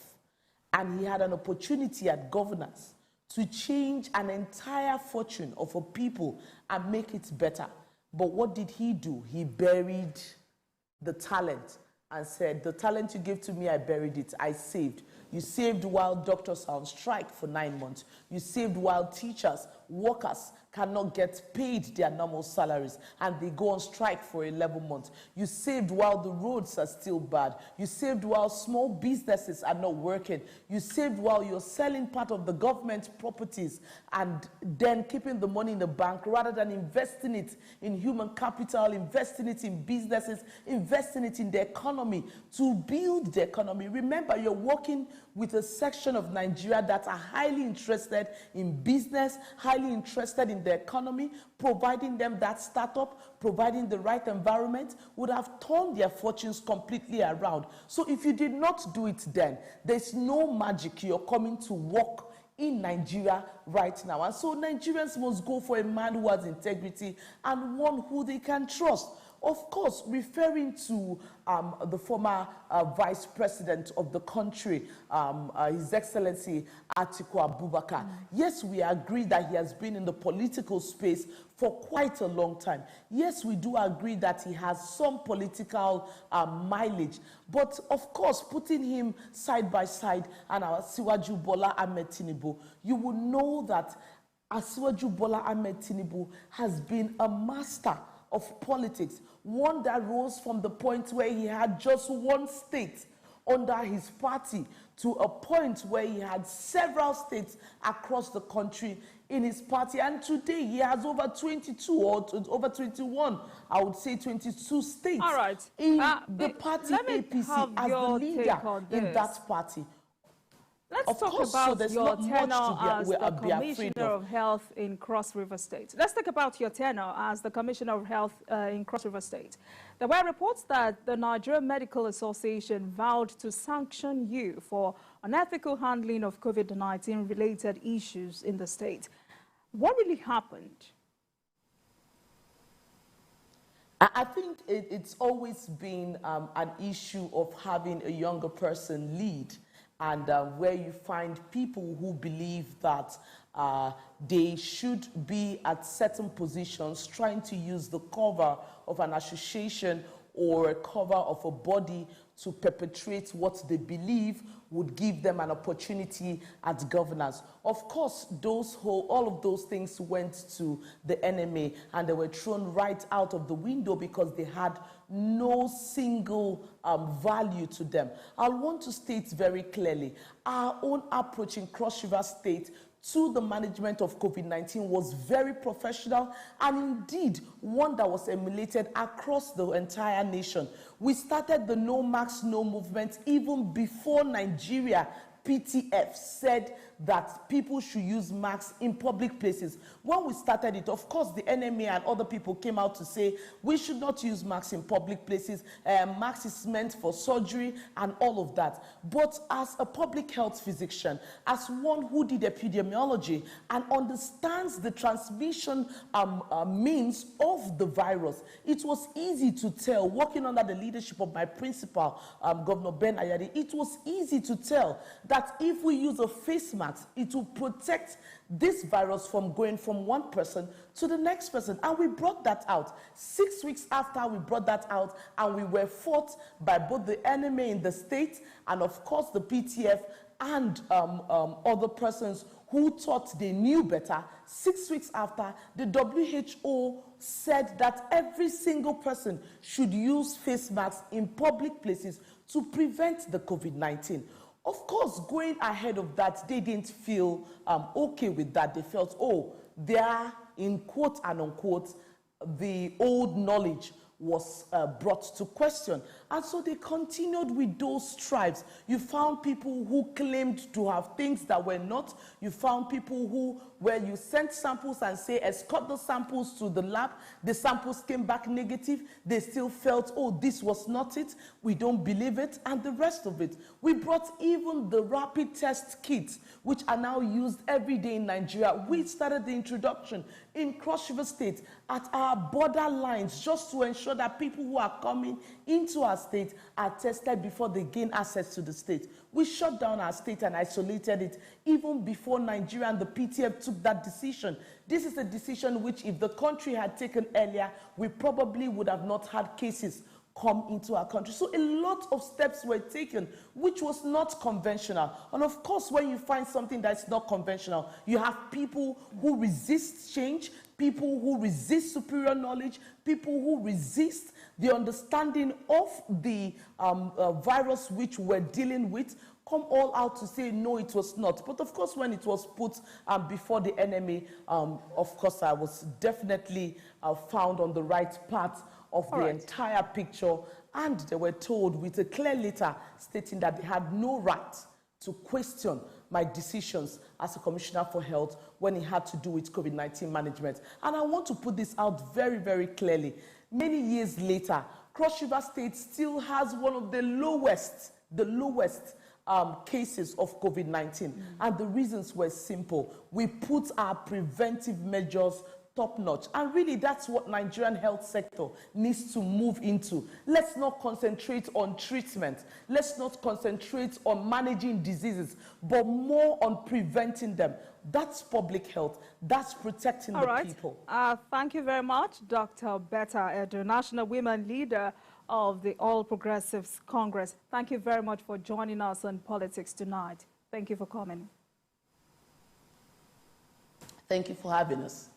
And he had an opportunity at governance to change an entire fortune of a people and make it better. But what did he do? He buried the talent and said, the talent you gave to me, I buried it, I saved. You saved while doctors are on strike for 9 months. You saved while teachers, workers cannot get paid their normal salaries and they go on strike for 11 months. You saved while the roads are still bad. You saved while small businesses are not working. You saved while you're selling part of the government properties and then keeping the money in the bank rather than investing it in human capital, investing it in businesses, investing it in the economy to build the economy. Remember, you're working with a section of Nigeria that are highly interested in business, highly interested in the economy, providing them that startup, providing the right environment, would have turned their fortunes completely around. So if you did not do it then, there's no magic you're coming to work in Nigeria right now. And so Nigerians must go for a man who has integrity and one who they can trust. Of course, referring to the former vice president of the country, His Excellency Atiku Abubakar, yes, we agree that he has been in the political space for quite a long time. Yes, we do agree that he has some political mileage. But of course, putting him side by side and our Asiwaju Bola Ahmed Tinubu, you will know that Asiwaju Bola Ahmed Tinubu has been a master of politics, one that rose from the point where he had just one state under his party to a point where he had several states across the country in his party. And today he has over 22 or over 21, I would say 22 states. All right. In the party APC as the leader in that party. Let's talk about your tenure as the Commissioner of Health in Cross River State. Let's talk about your tenure as the Commissioner of Health in Cross River State. There were reports that the Nigerian Medical Association vowed to sanction you for unethical handling of COVID-19 related issues in the state. What really happened? I think it's always been an issue of having a younger person lead. And where you find people who believe that they should be at certain positions trying to use the cover of an association or a cover of a body to perpetrate what they believe would give them an opportunity at governance. Of course, all of those things went to the NMA and they were thrown right out of the window because they had no single value to them. I want to state very clearly, our own approach in Cross River State to the management of COVID-19 was very professional and indeed one that was emulated across the entire nation. We started the No Mask, No Movement even before Nigeria PTF said that people should use masks in public places. When we started it, of course, the NMA and other people came out to say we should not use masks in public places. Masks is meant for surgery and all of that. But as a public health physician, as one who did epidemiology and understands the transmission means of the virus, it was easy to tell, working under the leadership of my principal, Governor Ben Ayade, it was easy to tell that if we use a face mask, it will protect this virus from going from one person to the next person. And we brought that out. 6 weeks after we brought that out, and we were fought by both the NMA in the state and, of course, the PTF and other persons who thought they knew better. 6 weeks after, the WHO said that every single person should use face masks in public places to prevent the COVID-19. Of course, going ahead of that, they didn't feel okay with that. They felt, oh, they are, in quote and unquote, the old knowledge was brought to question. And so they continued with those stripes. You found people who claimed to have things that were not. You found people who, where you sent samples and say, escort the samples to the lab, the samples came back negative. They still felt, oh, this was not it. We don't believe it, and the rest of it. We brought even the rapid test kits, which are now used every day in Nigeria. We started the introduction in Cross River State at our border lines just to ensure that people who are coming into our state are tested before they gain access to the state. We shut down our state and isolated it even before Nigeria and the PTF took that decision. This is a decision which, if the country had taken earlier, we probably would have not had cases come into our country. So a lot of steps were taken, which was not conventional. And of course, when you find something that's not conventional, you have people who resist change, people who resist superior knowledge, people who resist the understanding of the virus which we're dealing with, come all out to say, no, it was not. But of course, when it was put before the NMA, of course, I was definitely found on the right path of the entire picture, and they were told with a clear letter stating that they had no right to question my decisions as a Commissioner for Health when it had to do with COVID-19 management. And I want to put this out very, very clearly. Many years later, Cross River State still has one of the lowest cases of COVID-19. And the reasons were simple. We put our preventive measures top-notch. And really, that's what Nigerian health sector needs to move into. Let's not concentrate on treatment. Let's not concentrate on managing diseases, but more on preventing them. That's public health. That's protecting the people. Thank you very much, Dr. Betta Edu, National Women Leader of the All Progressives Congress. Thank you very much for joining us on Politics Tonight. Thank you for coming. Thank you for having us.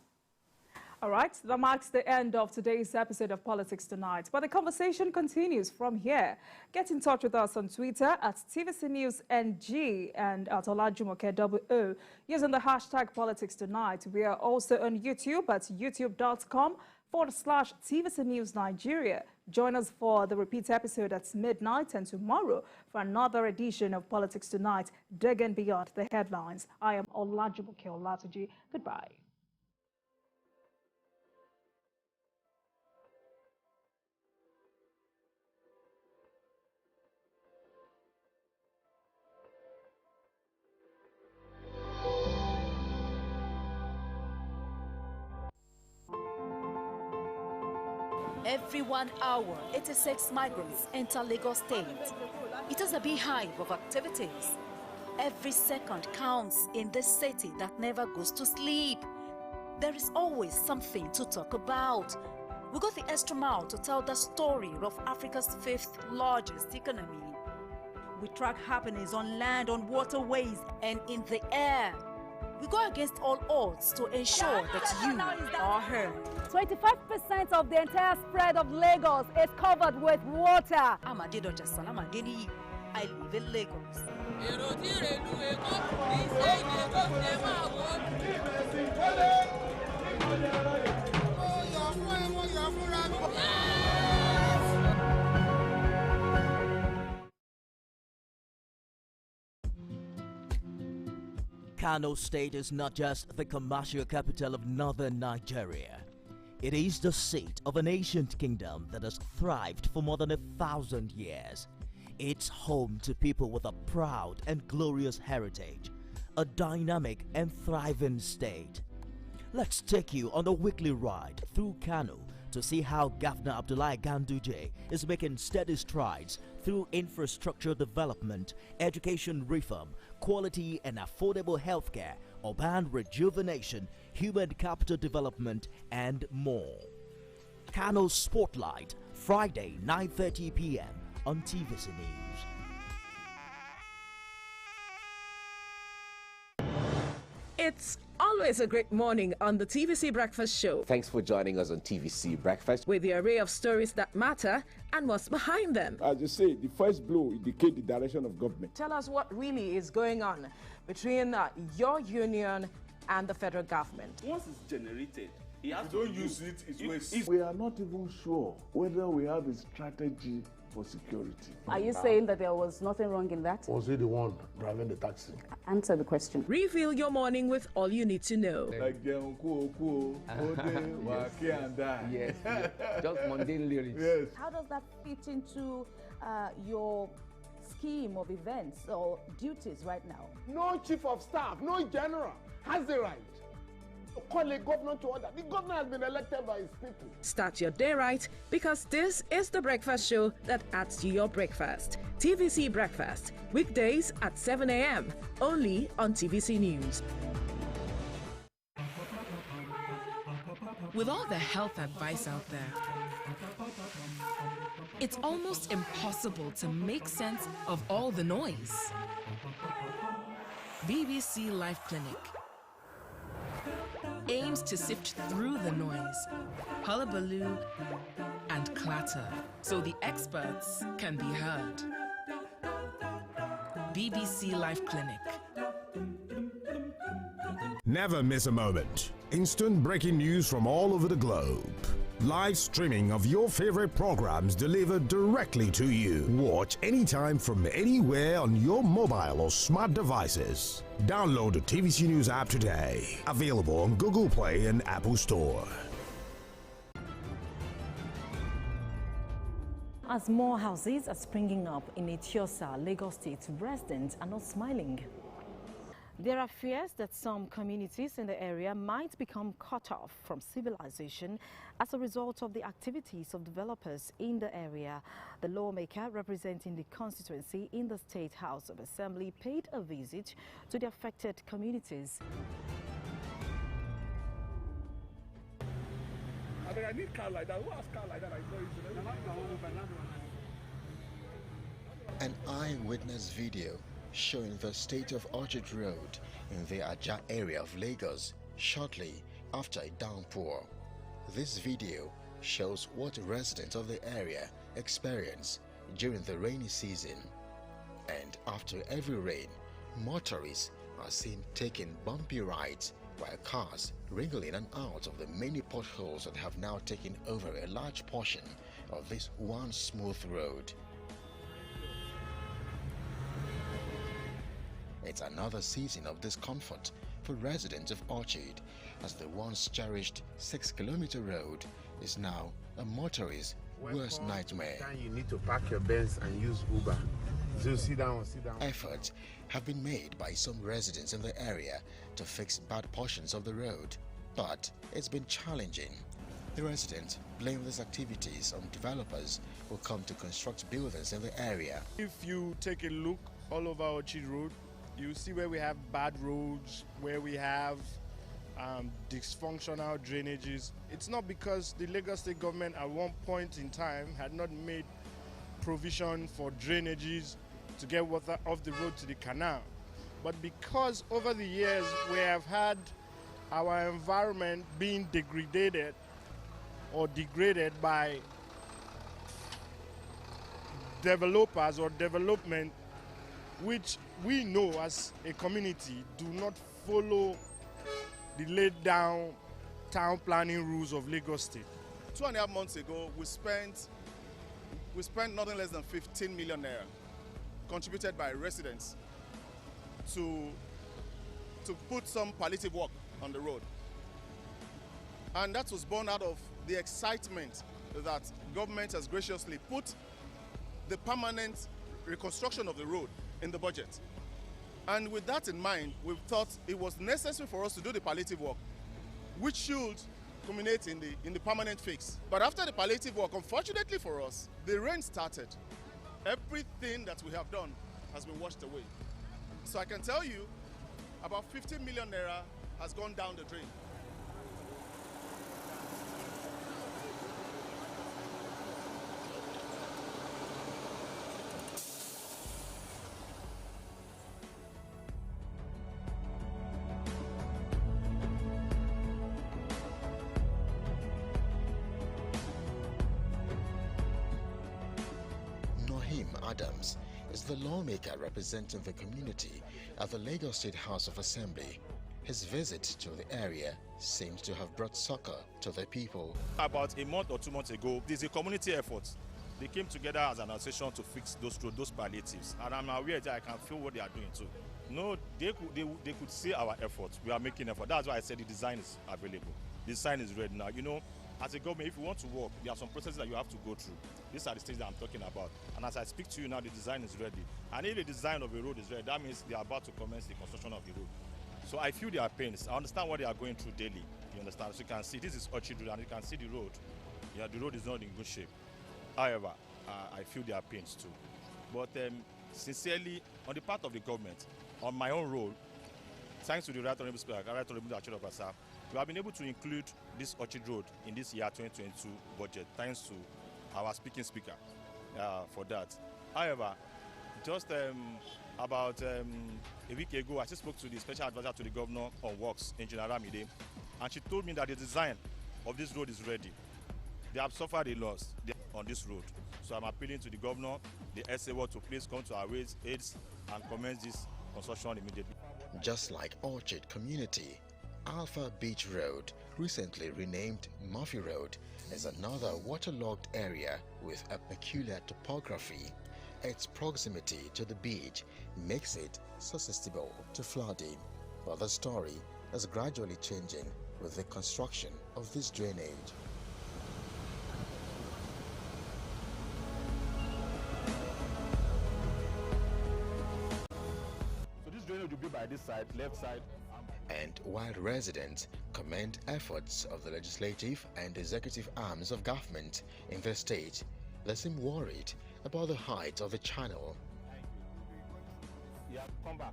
All right, that marks the end of today's episode of Politics Tonight. But the conversation continues from here. Get in touch with us on Twitter at TVC News NG and at Olajumoke using the hashtag Politics Tonight. We are also on YouTube at youtube.com/TVC News Nigeria. Join us for the repeat episode at midnight and tomorrow for another edition of Politics Tonight, digging beyond the headlines. I am Olajumoke. Goodbye. Every 1 hour, 86 migrants enter Lagos State. It is a beehive of activities. Every second counts in this city that never goes to sleep. There is always something to talk about. We go the extra mile to tell the story of Africa's 5th largest economy. We track happenings on land, on waterways, and in the air. We go against all odds to ensure that you are heard. 25% of the entire spread of Lagos is covered with water. I'm Adedoja Salamageni. I live in Lagos. Kano State is not just the commercial capital of northern Nigeria. It is the seat of an ancient kingdom that has thrived for more than 1,000 years. It's home to people with a proud and glorious heritage, a dynamic and thriving state. Let's take you on a weekly ride through Kano to see how Governor Abdullahi Ganduje is making steady strides through infrastructure development, education reform, quality and affordable healthcare, urban rejuvenation, human capital development, and more. Kano Spotlight, Friday, 9:30 p.m. on TVC News. It's always a great morning on the TVC Breakfast Show. Thanks for joining us on TVC Breakfast. With the array of stories that matter and what's behind them. As you say, the first blow indicates the direction of government. Tell us what really is going on between your union and the federal government. Once it's generated, if you don't use it, it's waste. We are not even sure whether we have a strategy for security. Are you saying that there was nothing wrong in that? Was he the one driving the taxi? Answer the question. Reveal your morning with all you need to know. Like the yes, just mundane lyrics. Yes. How does that fit into your scheme of events or duties right now? No chief of staff, no general has the right to call a governor to order. The governor has been elected by his people. Start your day right, because this is the breakfast show that adds to your breakfast. TVC Breakfast, weekdays at 7 a.m. only on TVC News. With all the health advice out there, it's almost impossible to make sense of all the noise. BBC Life Clinic aims to sift through the noise, hullabaloo, and clatter, so the experts can be heard. BBC Life Clinic. Never miss a moment. Instant breaking news from all over the globe. Live streaming of your favorite programs delivered directly to you. Watch anytime from anywhere on your mobile or smart devices. Download the TVC News app today. Available on Google Play and Apple Store. As more houses are springing up in Etiosa, Lagos State, residents are not smiling. There are fears that some communities in the area might become cut off from civilization as a result of the activities of developers in the area. The lawmaker representing the constituency in the State House of Assembly paid a visit to the affected communities. I need car like that. Who has car like that? An eyewitness video showing the state of Orchard Road in the Ajah area of Lagos shortly after a downpour. This video shows what residents of the area experience during the rainy season. And after every rain, motorists are seen taking bumpy rides while cars wriggle in and out of the many potholes that have now taken over a large portion of this once smooth road. It's another season of discomfort for residents of Orchard, as the once cherished 6-kilometer road is now a motorist's worst nightmare. You need to park your Benz and use Uber. So sit down. Efforts have been made by some residents in the area to fix bad portions of the road, but it's been challenging. The residents blame these activities on developers who come to construct buildings in the area. If you take a look all over Orchard Road, you see where we have bad roads, where we have dysfunctional drainages. It's not because the Lagos State government at one point in time had not made provision for drainages to get water off the road to the canal, but because over the years we have had our environment being degraded by developers or development which we know as a community do not follow the laid down town planning rules of Lagos State. 2.5 months ago, we spent nothing less than 15 million naira contributed by residents to put some palliative work on the road. And that was born out of the excitement that government has graciously put the permanent reconstruction of the road in the budget. And with that in mind, we thought it was necessary for us to do the palliative work, which should culminate in the permanent fix. But after the palliative work, unfortunately for us, the rain started. Everything that we have done has been washed away. So I can tell you, about 15 million naira has gone down the drain. Adams is the lawmaker representing the community at the Lagos State House of Assembly. His visit to the area seems to have brought succor to the people. About a month or 2 months ago, there's a community effort. They came together as an association to fix those palliatives, and I'm aware that I can feel what they are doing too. No, they could see our efforts. We are making effort. That's why I said the design is available. The design is ready now. You know, as a government, if you want to work, there are some processes that you have to go through. These are the stages that I'm talking about. And as I speak to you now, the design is ready. And if the design of a road is ready, that means they are about to commence the construction of the road. So I feel their pains. I understand what they are going through daily. You understand? So you can see this is Orchard Road, and you can see the road. Yeah, the road is not in good shape. However, I feel their pains too. But sincerely, on the part of the government, on my own role, thanks to the Right Honourable Speaker, Right Honourable Achille Obasa, we have been able to include this Orchard Road in this year 2022 budget, thanks to our speaker for that. However, just about a week ago, I just spoke to the special advisor to the governor on works, Engineer Ramide, and she told me that the design of this road is ready. They have suffered a loss on this road. So I'm appealing to the governor, the SAO, to please come to our aids and commence this construction immediately. Just like Orchard Community, Alpha Beach Road, recently renamed Murphy Road, is another waterlogged area with a peculiar topography. Its proximity to the beach makes it susceptible to flooding, but the story is gradually changing with the construction of this drainage. So this drainage will be by this side, left side. And while residents commend efforts of the legislative and executive arms of government in the state, they seem worried about the height of the channel. Yeah, come back.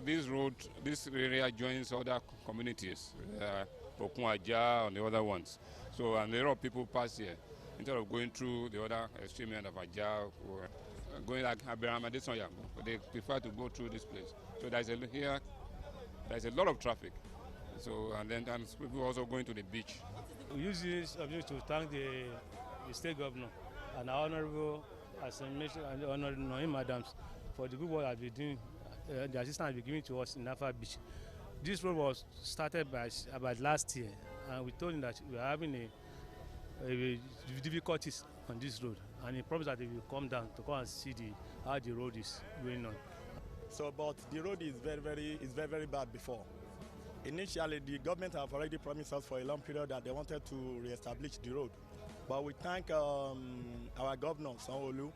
This road, this area joins other communities, Aja and the other ones. So, and there are people pass here. Instead of going through the other extreme end of Aja, or going like Abraham, they prefer to go through this place. So there's a lot of traffic. So, and then people also going to the beach. We use this opportunity to thank the state governor and our honorable Assembly and honorable madams for the good work that we're doing. The assistance we're giving to us in Alpha Beach. This road was started about last year, and we told him that we are having a difficulties on this road, and he promised that he will come down to come and see how the road is going on. So, but the road is very bad before. Initially, the government have already promised us for a long period that they wanted to re-establish the road, but we thank our governor Sanwo-Olu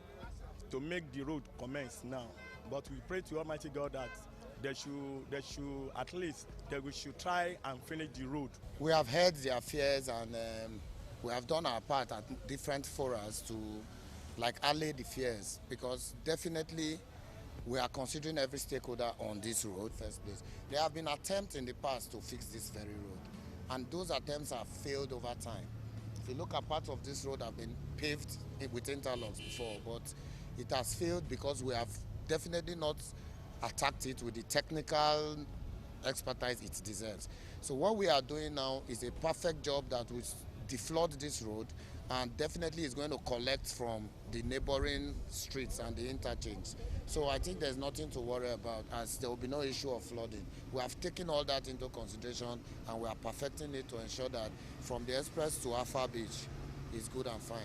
to make the road commence now. But we pray to Almighty God that they should at least we should try and finish the road. We have heard their fears, and we have done our part at different forums to allay the fears, because definitely we are considering every stakeholder on this road. First place, there have been attempts in the past to fix this very road, and those attempts have failed over time. If you look at parts of this road have been paved with interlocks before, but it has failed because we have definitely not attacked it with the technical expertise it deserves. So what we are doing now is a perfect job that will deflood this road, and definitely is going to collect from the neighboring streets and the interchange. So I think there's nothing to worry about, as there will be no issue of flooding. We have taken all that into consideration, and we are perfecting it to ensure that from the express to Alpha Beach is good and fine.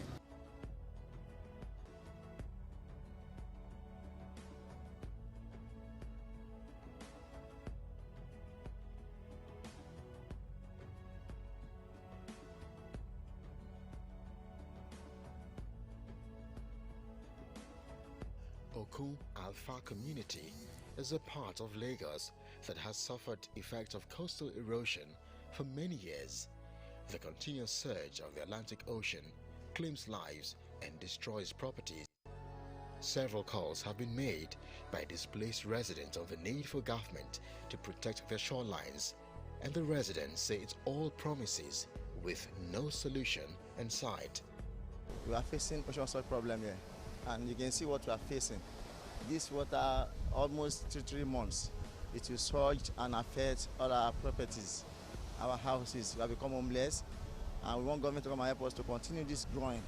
Oku Alpha community is a part of Lagos that has suffered effects of coastal erosion for many years. The continuous surge of the Atlantic Ocean claims lives and destroys properties. Several calls have been made by displaced residents on the need for government to protect their shorelines, and the residents say it's all promises with no solution in sight. We are facing ocean surge problem here, and you can see what we are facing. This water, almost 3 months, it will surge and affect all our properties, our houses. We have become homeless, and we want government to come and help us to continue this growing.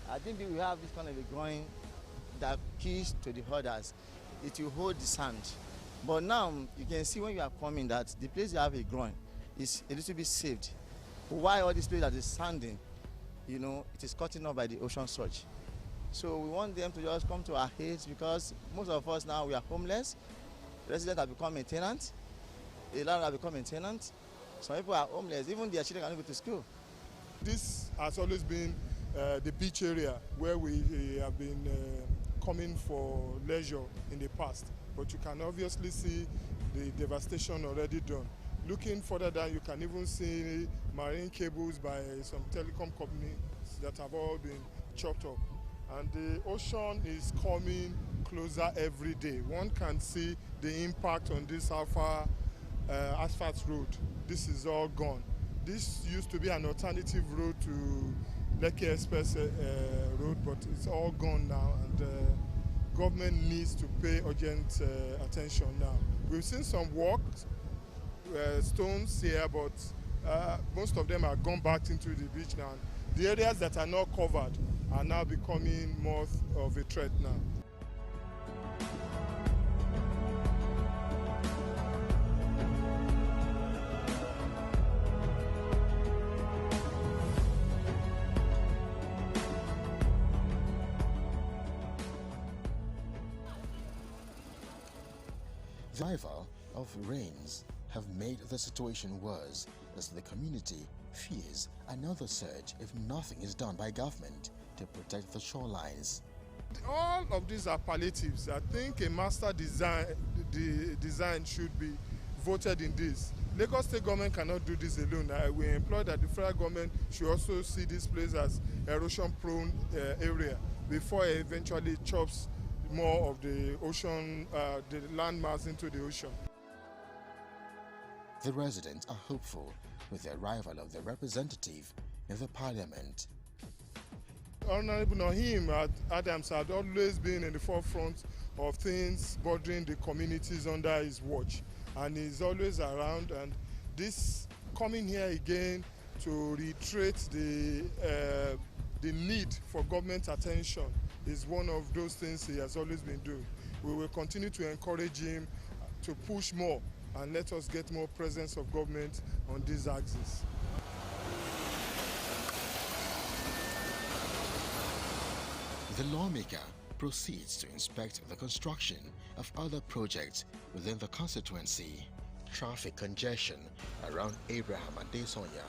I think we have this kind of a growing that keys to the others. It will hold the sand. But now you can see when you are coming that the place you have a growing is a little bit saved. Why all this place that is sanding, you know, it is cutting off by the ocean surge. So we want them to just come to our aid, because most of us now we are homeless. Residents have become maintenance. A lot have become maintenance. Some people are homeless. Even their children cannot go to school. This has always been the beach area where we have been coming for leisure in the past. But you can obviously see the devastation already done. Looking further down, you can even see marine cables by some telecom companies that have all been chopped up. And the ocean is coming closer every day. One can see the impact on this asphalt road. This is all gone. This used to be an alternative road to Lekki Express road, but it's all gone now, and government needs to pay urgent attention now. We've seen some walks, stones here, but most of them have gone back into the beach now. The areas that are not covered are now becoming more of a threat now. The arrival of rains have made the situation worse, as the community fears another surge if nothing is done by government to protect the shorelines. All of these are palliatives. I think a master design should be voted in this. Lagos State government cannot do this alone. We employ that the federal government should also see this place as erosion-prone area before it eventually chops more of the ocean, the land mass into the ocean. The residents are hopeful with the arrival of the representative in the parliament. Honorable Naim Adams had always been in the forefront of things bordering the communities under his watch, and he's always around, and this coming here again to reiterate the need for government attention is one of those things he has always been doing. We will continue to encourage him to push more and let us get more presence of government on this axis. The lawmaker proceeds to inspect the construction of other projects within the constituency. Traffic congestion around Abraham Adesonya,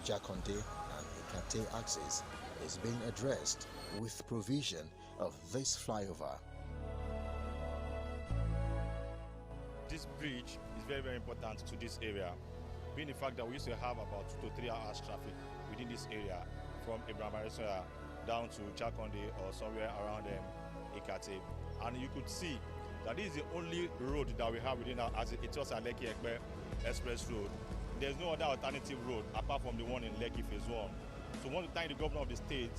Jakonde and Ikate axis is being addressed with provision of this flyover. This bridge is very, very important to this area, being the fact that we used to have about 2 to 3 hours traffic within this area from Abraham Adesonya down to Jakonde or somewhere around Ikate. And you could see that this is the only road that we have within our Etiosa Lekki Ekpe Express Road. There's no other alternative road apart from the one in Lekki Phase 1. So we want to thank the governor of the state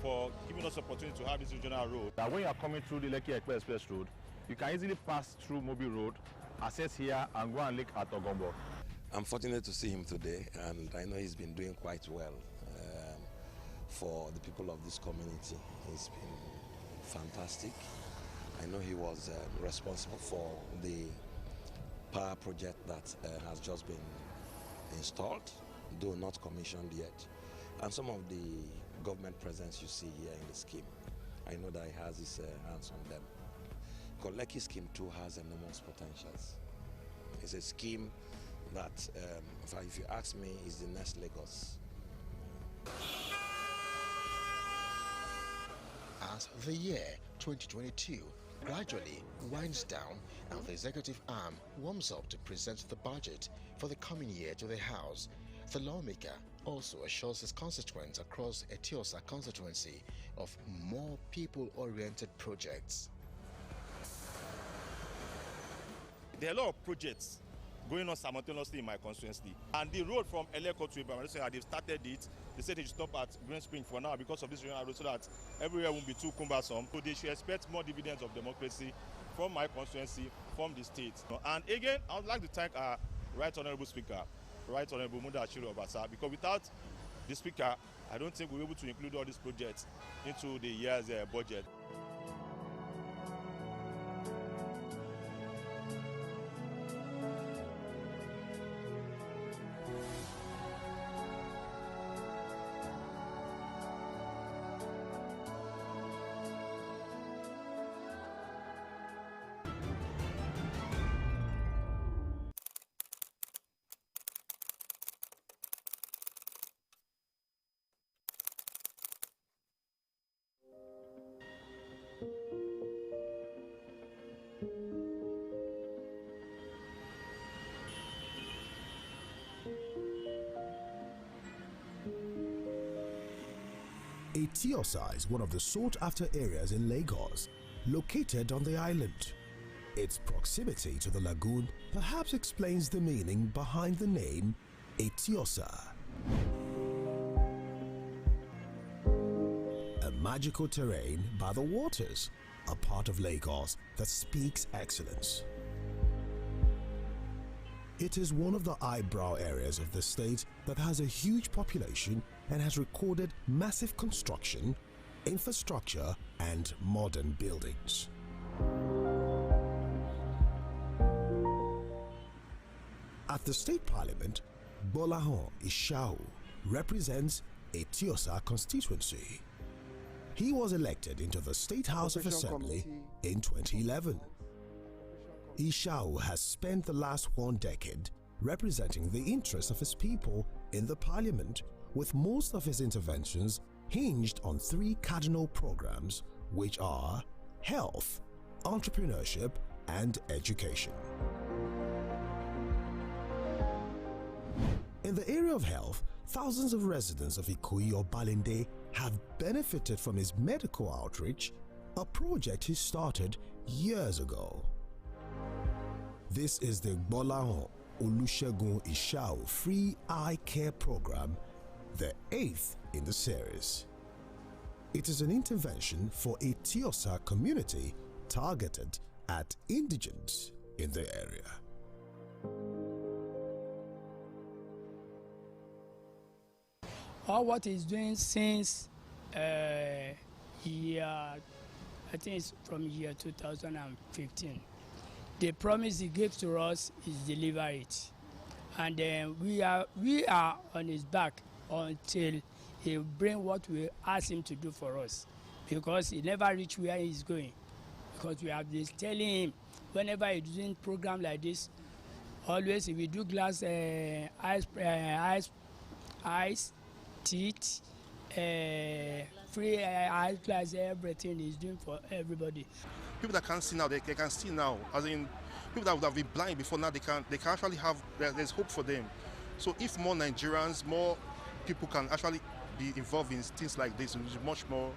for giving us the opportunity to have this regional road. That when you are coming through the Lekki Ekpe Express Road, you can easily pass through Mobile Road, access here and go and look at Ogombo. I'm fortunate to see him today, and I know he's been doing quite well for the people of this community. He's been fantastic. I know he was responsible for the power project that has just been installed, though not commissioned yet. And some of the government presence you see here in the scheme, I know that he has his hands on them. Because Lekki scheme too has enormous potentials. It's a scheme that, if you ask me, is the next Lagos. As the year 2022 gradually winds down and the executive arm warms up to present the budget for the coming year to the House, the lawmaker also assures his constituents across Etiosa constituency of more people-oriented projects. There are a lot of projects going on simultaneously in my constituency. And the road from Eleko to Ibrahim, they've started it. They said they should stop at Green Spring for now because of this regional road so that everywhere won't be too cumbersome. So they should expect more dividends of democracy from my constituency, from the state. And again, I would like to thank our Right Honorable Speaker, Right Honorable Muda Ashiro Obasa, because without the Speaker, I don't think we'll be able to include all these projects into the year's budget. Etiosa is one of the sought-after areas in Lagos, located on the island. Its proximity to the lagoon perhaps explains the meaning behind the name Etiosa. A magical terrain by the waters, a part of Lagos that speaks excellence. It is one of the eyebrow areas of the state that has a huge population and has recorded massive construction, infrastructure, and modern buildings. At the state parliament, Bolahon Ishau represents Etiosa constituency. He was elected into the State House of Assembly in 2011. Ishau has spent the last 1 decade representing the interests of his people in the parliament, with most of his interventions hinged on 3 cardinal programs which are health, entrepreneurship, and education. In the area of health, thousands of residents of Ikoyi or Balinde have benefited from his medical outreach, a project he started years ago. This is the Gbolahan Olusegun Ishao Free Eye Care Program, the 8th in the series. It is an intervention for a Tiosa community targeted at indigents in the area. All what he's doing since year, I think it's from year 2015. The promise he gave to us is deliver it, and then we are on his back until he bring what we ask him to do for us, because he never reach where he's going. Because we have been telling him whenever he's doing program like this, always if we do glass eyes, teeth, free eye glass, everything he's doing for everybody. People that can't see now, they can see now. As in, people that would have been blind before now, they can actually have, there's hope for them. So if more Nigerians, more people can actually be involved in things like this, it will be much more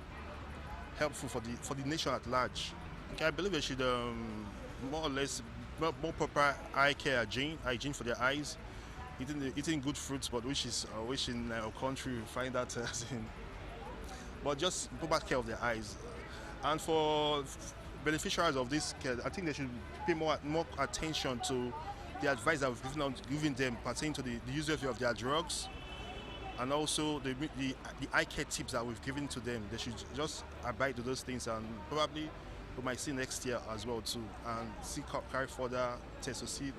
helpful for the nation at large. I believe they should more or less more proper eye care hygiene for their eyes, eating good fruits, but which in our country we find that but just proper care of their eyes. And for beneficiaries of this care, I think they should pay more attention to the advice that we've given them pertaining to the usage of their drugs, and also the eye care tips that we've given to them. They should just abide to those things, and probably we might see next year as well too, and carry further tests to see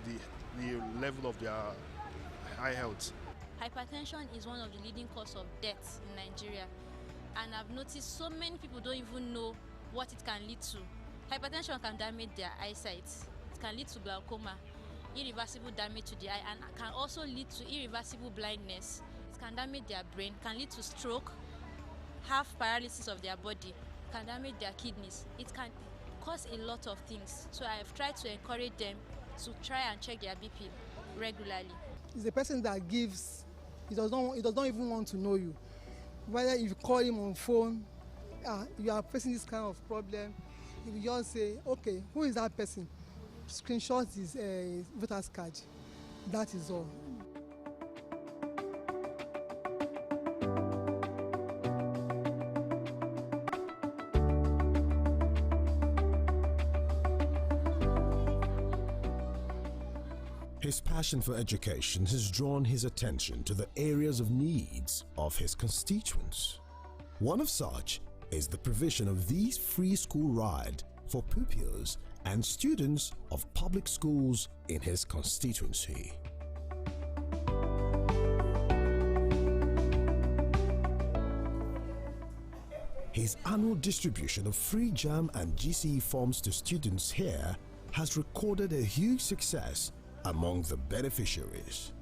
the level of their eye health. Hypertension is one of the leading causes of death in Nigeria, and I've noticed so many people don't even know what it can lead to. Hypertension can damage their eyesight. It can lead to glaucoma, irreversible damage to the eye, and can also lead to irreversible blindness. It can damage their brain, can lead to stroke, half paralysis of their body, can damage their kidneys. It can cause a lot of things. So I have tried to encourage them to try and check their BP regularly. He's a person that gives, he does not even want to know you. Whether if you call him on phone, you are facing this kind of problem, he will just say, okay, who is that person? Screenshot his voter's card. That is all. His passion for education has drawn his attention to the areas of needs of his constituents. One of such is the provision of these free school rides for pupils and students of public schools in his constituency. His annual distribution of free JAMB and GCE forms to students here has recorded a huge success among the beneficiaries.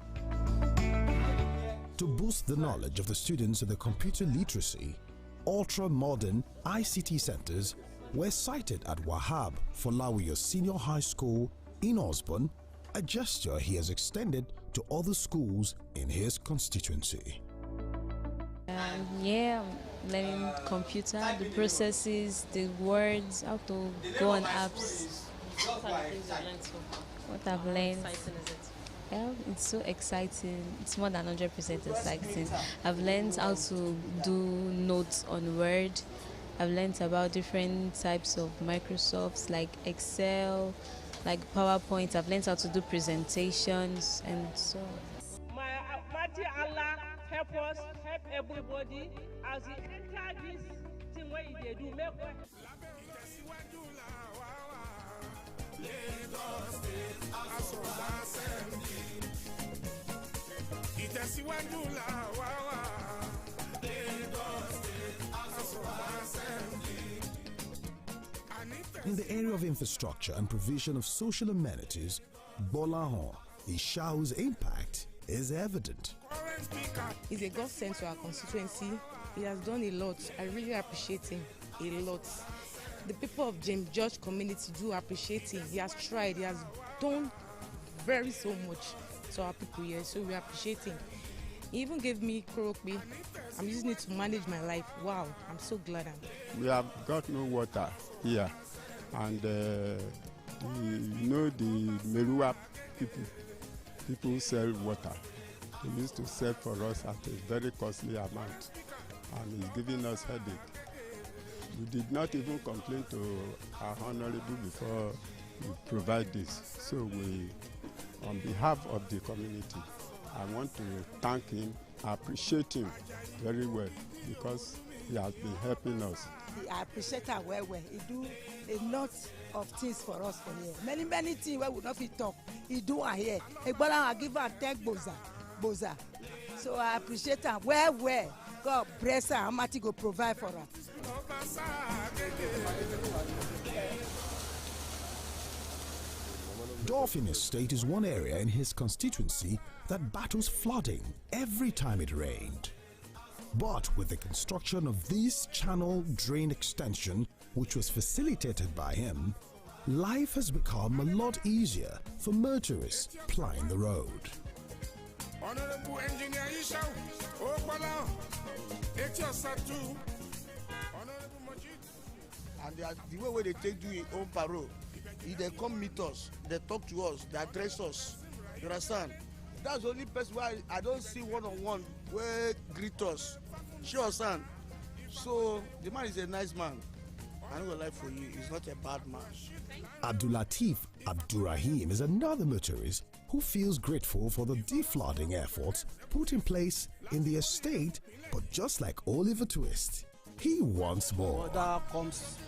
To boost the knowledge of the students in the computer literacy, ultra-modern ICT centers were sited at Wahab Folawiyo Senior High School in Osborn, a gesture he has extended to other schools in his constituency. Yeah, I'm learning computer, the processes, the words, how to go on apps. What are the things you've learned so far? What I've learned. How exciting is it? Yeah, it's so exciting. It's more than 100% exciting. I've learned how to do notes on Word. I've learned about different types of Microsofts like Excel, like PowerPoint. I've learned how to do presentations and so. Mighty Allah help us, help everybody as we enter this thing where they do make way. Lagos State House of Assembly. Ìtẹ̀síwájú la wá wá. Lagos State House of Assembly. In the area of infrastructure and provision of social amenities, Gbolahan Ishao's impact is evident. He's a godsend to our constituency. He has done a lot. I really appreciate him. a lot. The people of James George community do appreciate him. He has tried, he has done very so much to our people here, so we appreciate him. He even gave me Kurokbi. I'm using it to manage my life. Wow, I'm so glad. We have got no water here, and the Merua people sell water. They used to sell for us at a very costly amount, and it's giving us headache. We did not even complain to our honorable before we provide this. So we, on behalf of the community, I want to thank him, appreciate him very well, because he has been helping us. I appreciate her well. He do a lot of things for us for here. Many things where we not fit talk. He do her here. I give her 10 boza. So I appreciate her well. God bless her. Amati go provide for her. Dolphin Estate is one area in his constituency that battles flooding every time it rained. But with the construction of this channel drain extension, which was facilitated by him, life has become a lot easier for motorists plying the road. Honorable Engineer Isha, and the way they take do it on parole, if they come meet us, they talk to us, they address us. You understand? That's the only person where I don't see one-on-one where greet us. Sure, understand? So the man is a nice man. I don't lie for you, he's not a bad man. Abdulatif Abdurrahim is another motorist who feels grateful for the deflooding efforts put in place in the estate, but just like Oliver Twist, he wants more. Water comes